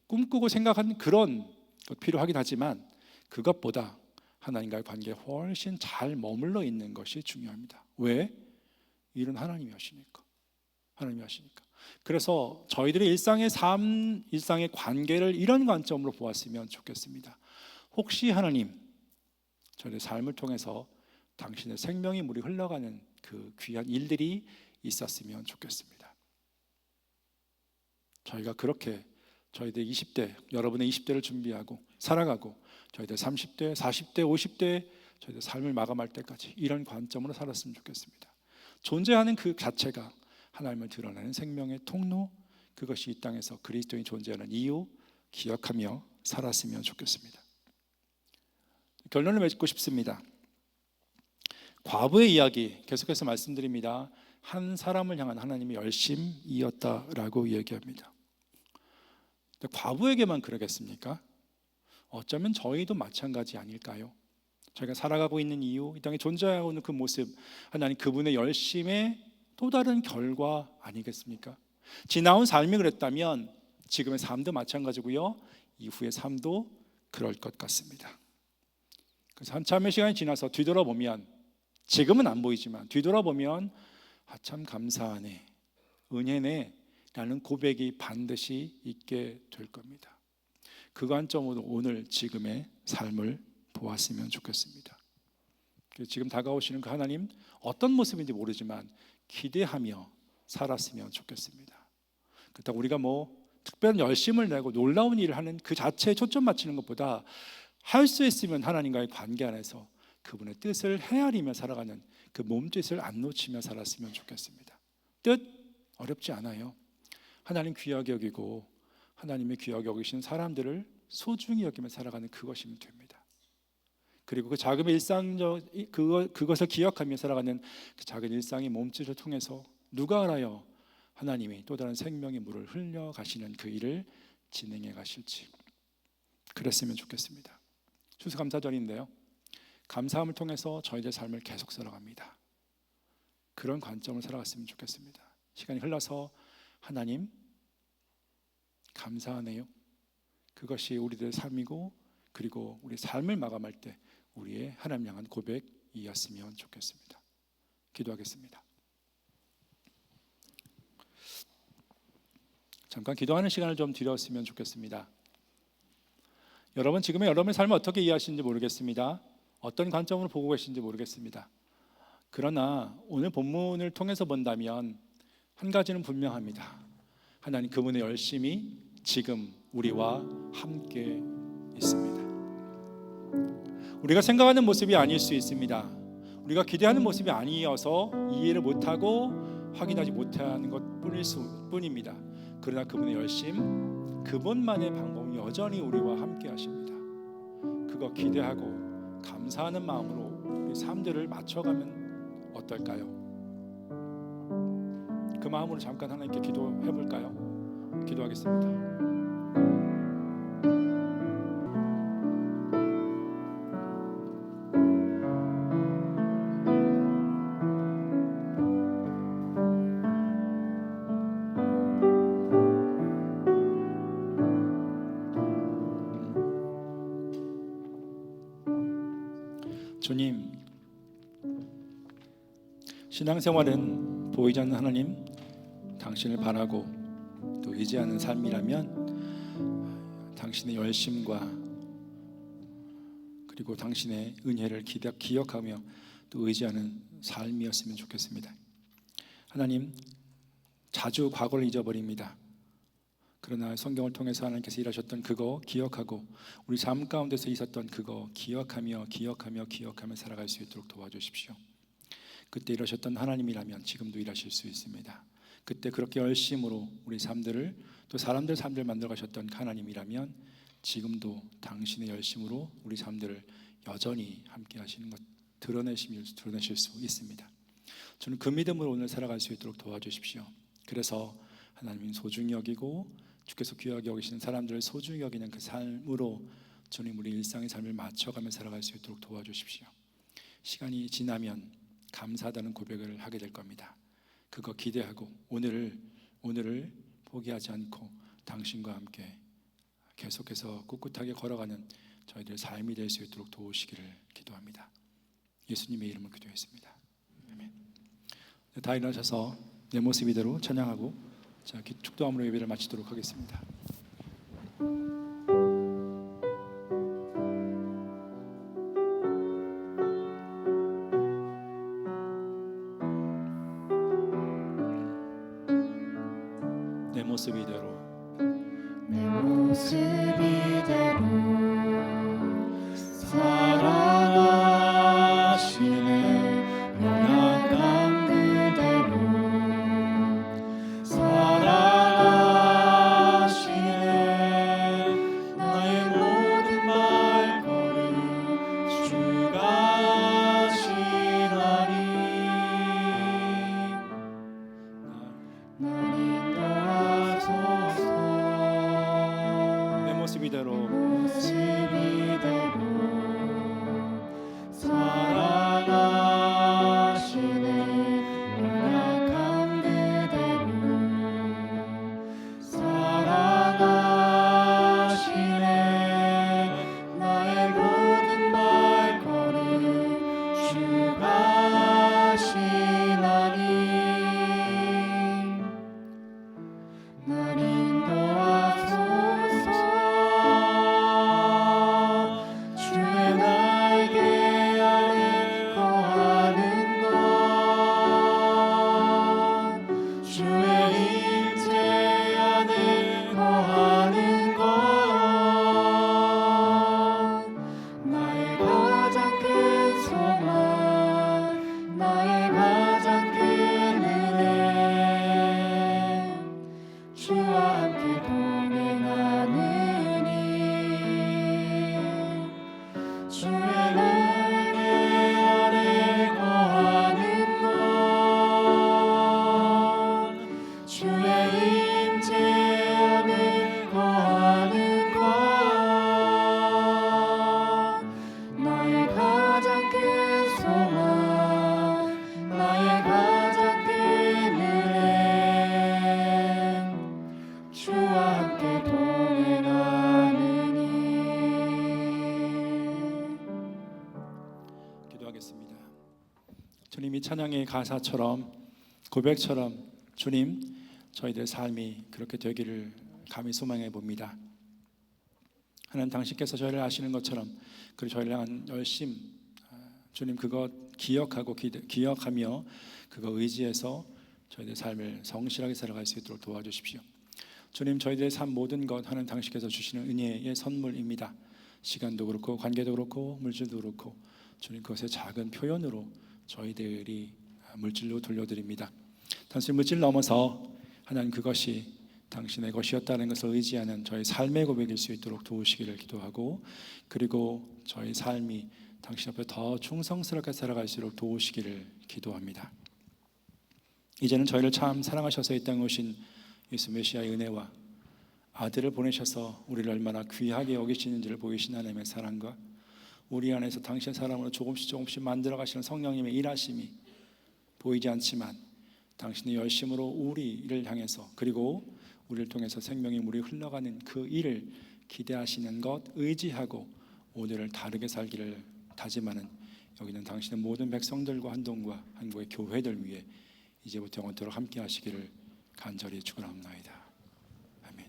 꿈꾸고 생각하는 그런 것 필요하긴 하지만 그것보다 하나님과의 관계에 훨씬 잘 머물러 있는 것이 중요합니다. 왜? 일은 하나님이 하시니까. 하나님이 하시니까. 그래서 저희들의 일상의 삶, 일상의 관계를 이런 관점으로 보았으면 좋겠습니다. 혹시 하나님 저희의 삶을 통해서 당신의 생명의 물이 흘러가는 그 귀한 일들이 있었으면 좋겠습니다. 저희가 그렇게 저희들 20대, 여러분의 20대를 준비하고 살아가고 저희들 30대, 40대, 50대 저희들 삶을 마감할 때까지 이런 관점으로 살았으면 좋겠습니다. 존재하는 그 자체가 하나님을 드러내는 생명의 통로, 그것이 이 땅에서 그리스도인이 존재하는 이유 기억하며 살았으면 좋겠습니다. 결론을 맺고 싶습니다. 과부의 이야기 계속해서 말씀드립니다. 한 사람을 향한 하나님의 열심이었다라고 얘기합니다. 과부에게만 그러겠습니까? 어쩌면 저희도 마찬가지 아닐까요? 저희가 살아가고 있는 이유, 이 땅에 존재하고 있는 그 모습, 하나님 그분의 열심의 또 다른 결과 아니겠습니까? 지나온 삶이 그랬다면 지금의 삶도 마찬가지고요, 이후의 삶도 그럴 것 같습니다. 그래서 한참의 시간이 지나서 뒤돌아보면, 지금은 안 보이지만 뒤돌아보면 참 감사하네, 은혜네 라는 고백이 반드시 있게 될 겁니다. 그 관점으로 오늘 지금의 삶을 보았으면 좋겠습니다. 지금 다가오시는 그 하나님, 어떤 모습인지 모르지만 기대하며 살았으면 좋겠습니다. 그렇다고 우리가 특별한 열심을 내고 놀라운 일을 하는 그 자체에 초점 맞추는 것보다 할 수 있으면 하나님과의 관계 안에서 그분의 뜻을 헤아리며 살아가는 그 몸짓을 안 놓치며 살았으면 좋겠습니다. 뜻 어렵지 않아요. 하나님 귀하게 여기고 하나님의 귀하게 여기시는 사람들을 소중히 여기며 살아가는 그것이면 됩니다. 그리고 그 작은 일상적 그것을 기억하며 살아가는 그 작은 일상의 몸짓을 통해서 누가 알아요? 하나님이 또 다른 생명의 물을 흘려 가시는 그 일을 진행해 가실지. 그랬으면 좋겠습니다. 추수감사절인데요, 감사함을 통해서 저희들 삶을 계속 살아갑니다. 그런 관점을 살아갔으면 좋겠습니다. 시간이 흘러서 하나님 감사하네요, 그것이 우리들의 삶이고, 그리고 우리 삶을 마감할 때 우리의 하나님 향한 고백이었으면 좋겠습니다. 기도하겠습니다. 잠깐 기도하는 시간을 좀 드렸으면 좋겠습니다. 여러분, 지금의 여러분의 삶을 어떻게 이해하시는지 모르겠습니다. 어떤 관점으로 보고 계신지 모르겠습니다. 그러나 오늘 본문을 통해서 본다면 한 가지는 분명합니다. 하나님 그분의 열심이 지금 우리와 함께 있습니다. 우리가 생각하는 모습이 아닐 수 있습니다. 우리가 기대하는 모습이 아니어서 이해를 못하고 확인하지 못하는 것뿐일 뿐입니다. 그러나 그분의 열심, 그분만의 방법은 여전히 우리와 함께 하십니다. 그거 기대하고 감사하는 마음으로 우리 삶들을 맞춰가면 어떨까요? 그 마음으로 잠깐 하나님께 기도해 볼까요? 기도하겠습니다. 주님, 신앙생활은 보이지 않는 하나님, 당신을 바라고 또 의지하는 삶이라면 당신의 열심과 그리고 당신의 은혜를 기억하며 또 의지하는 삶이었으면 좋겠습니다. 하나님, 자주 과거를 잊어버립니다. 그러나 성경을 통해서 하나님께서 일하셨던 그거 기억하고 우리 삶 가운데서 있었던 그거 기억하며 살아갈 수 있도록 도와주십시오. 그때 일하셨던 하나님이라면 지금도 일하실 수 있습니다. 그때 그렇게 열심으로 우리 삶들을 또 사람들 삶을 만들어 가셨던 하나님이라면 지금도 당신의 열심으로 우리 삶들을 여전히 함께 하시는 것 드러내실 수 있습니다. 저는 그 믿음으로 오늘 살아갈 수 있도록 도와주십시오. 그래서 하나님이 소중히 여기고 주께서 귀하게 여기시는 사람들을 소중히 여기는 그 삶으로 주님 우리 일상의 삶을 맞춰가며 살아갈 수 있도록 도와주십시오. 시간이 지나면 감사하다는 고백을 하게 될 겁니다. 그거 기대하고 오늘을 포기하지 않고 당신과 함께 계속해서 꿋꿋하게 걸어가는 저희들의 삶이 될 수 있도록 도우시기를 기도합니다. 예수님의 이름으로 기도했습니다. 아멘. 다 일어나셔서 내 모습 이대로 찬양하고 축도함으로 예배를 마치도록 하겠습니다. 모습 이대로 내 모습 이대로 사랑하시네 연약한 그대로 사랑하시네 나의 모든 발걸음 주가 하시나니 날 인도하소서 내 모습 이대로 모습 이대로 사랑하시네 연약한 그대로 사랑하시네 나의 모든 발걸음 주가 하시나니 날 인도하소서 주의 날개 아래 거하는 것 주의 임재 안에 거하는 것 나의 가장 큰 소망 나의 가장 큰 은혜 주와 함께 동행하느니 주의 날개 아래 거하는 것 주의 임재 안에 거하는 것 나의 가장 큰 소망 나의 가장 큰 은혜 주와 함께 동행하느니 기도하겠습니다. 주님, 이 찬양의 가사처럼 고백처럼 주님 저희들의 삶이 그렇게 되기를 감히 소망해 봅니다. 하나님 당신께서 저희를 아시는 것처럼 그리고 저희를 향한 열심 주님 그것 기억하며 그거 의지해서 저희들의 삶을 성실하게 살아갈 수 있도록 도와주십시오. 주님 저희들의 삶 모든 것 하나님 당신께서 주시는 은혜의 선물입니다. 시간도 그렇고 관계도 그렇고 물질도 그렇고 주님 그것의 작은 표현으로 저희들이 물질로 돌려드립니다. 단순히 물질 넘어서 하나님 그것이 당신의 것이었다는 것을 의지하는 저희 삶의 고백일 수 있도록 도우시기를 기도하고 그리고 저희 삶이 당신 앞에 더 충성스럽게 살아갈수록 도우시기를 기도합니다. 이제는 저희를 참 사랑하셔서 이 땅에 오신 예수 메시아의 은혜와 아들을 보내셔서 우리를 얼마나 귀하게 여기시는지를 보이신 하나님의 사랑과 우리 안에서 당신의 사람으로 조금씩 만들어 가시는 성령님의 일하심이 보이지 않지만 당신의 열심으로 우리를 향해서 그리고 우리를 통해서 생명의 물이 흘러가는 그 일을 기대하시는 것 의지하고 오늘을 다르게 살기를 다짐하는 여기는 당신의 모든 백성들과 한동과 한국의 교회들 위해 이제부터 영원토록 함께 하시기를 간절히 축원합나이다. 아멘.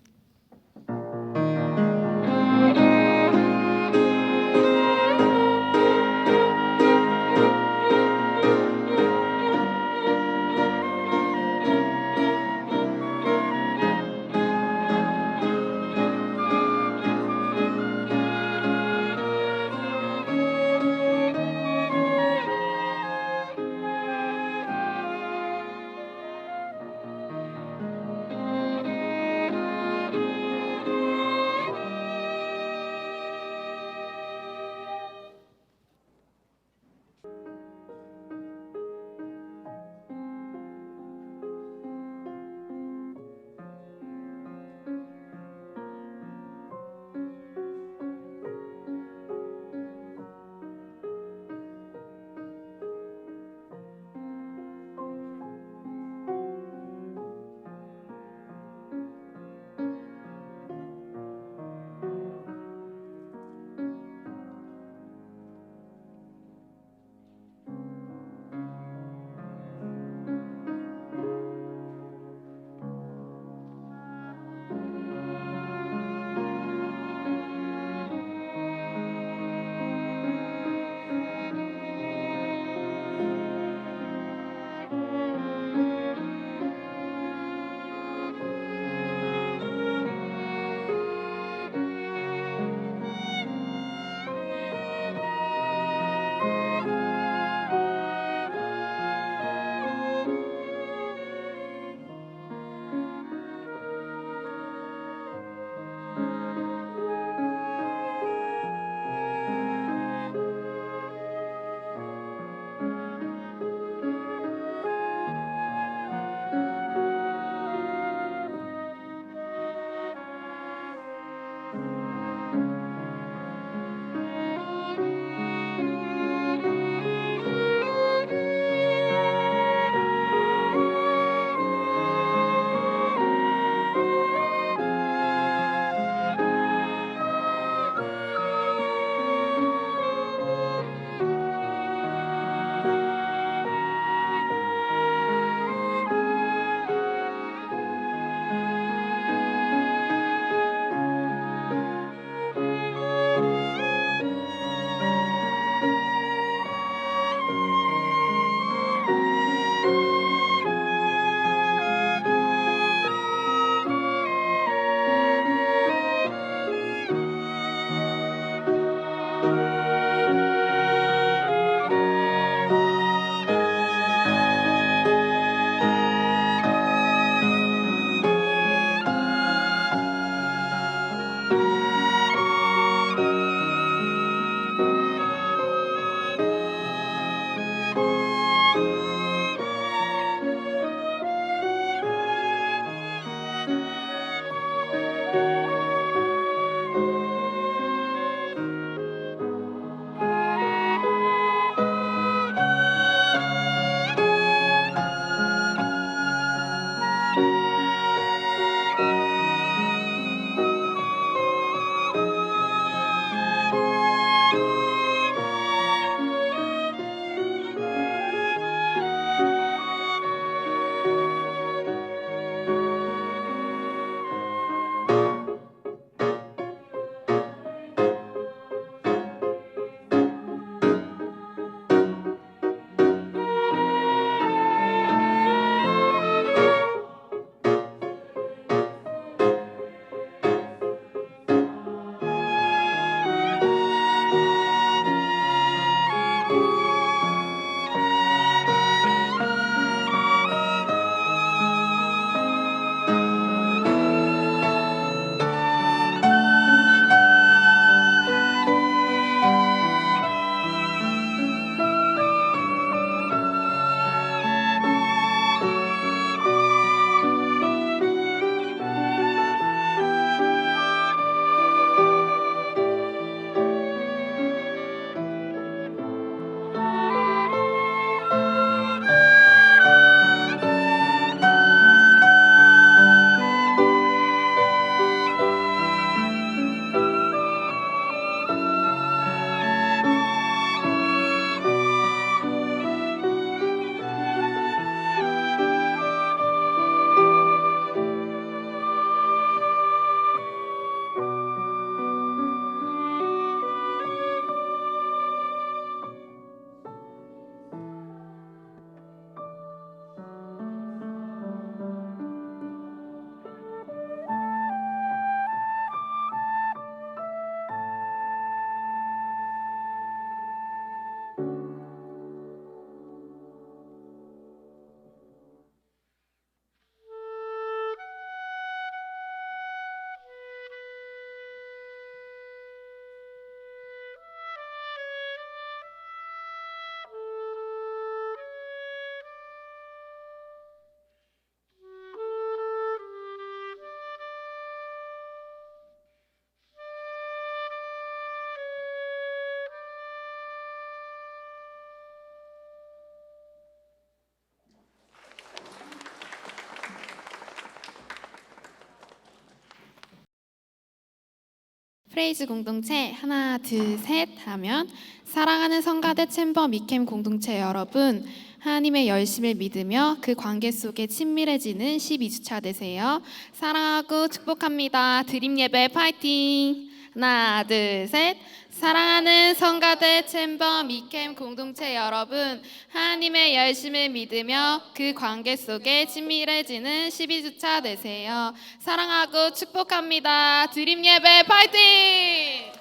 프레이즈 공동체 하나 둘 셋 하면 사랑하는 성가대 챔버 미캠 공동체 여러분 하나님의 열심을 믿으며 그 관계 속에 친밀해지는 12주차 되세요. 사랑하고 축복합니다. 드림 예배 파이팅. 하나 둘 셋. 사랑하는 성가대 챔버 미캠 공동체 여러분 하나님의 열심을 믿으며 그 관계 속에 친밀해지는 12주차 되세요. 사랑하고 축복합니다. 드림 예배 파이팅.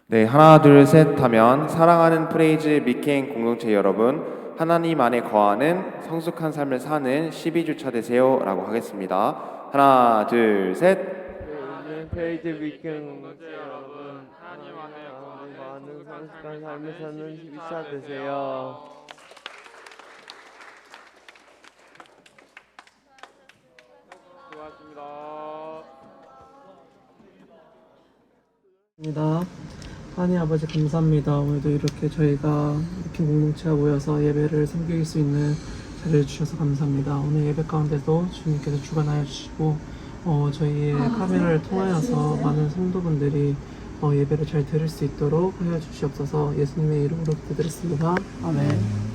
네, 하나 둘 셋 하면 사랑하는 프레이즈 미케인 공동체 여러분 하나님 안에 거하는 성숙한 삶을 사는 12주차 되세요 라고 하겠습니다. 하나 둘 셋. 프레이즈 미케인 공동체 여러분 하나님 안에 거하는 성숙한 삶을 사는 12주차 되세요. 입니다. 하나님 아버지 감사합니다. 오늘도 이렇게 저희가 이렇게 공동체가 모여서 예배를 섬길 수 있는 자리를 주셔서 감사합니다. 오늘 예배 가운데도 주님께서 주관하여 주시고 저희의 카메라를 통하여서 많은 성도분들이 예배를 잘 들을 수 있도록 하여 주시옵소서. 예수님의 이름으로 기도드렸습니다. 아멘.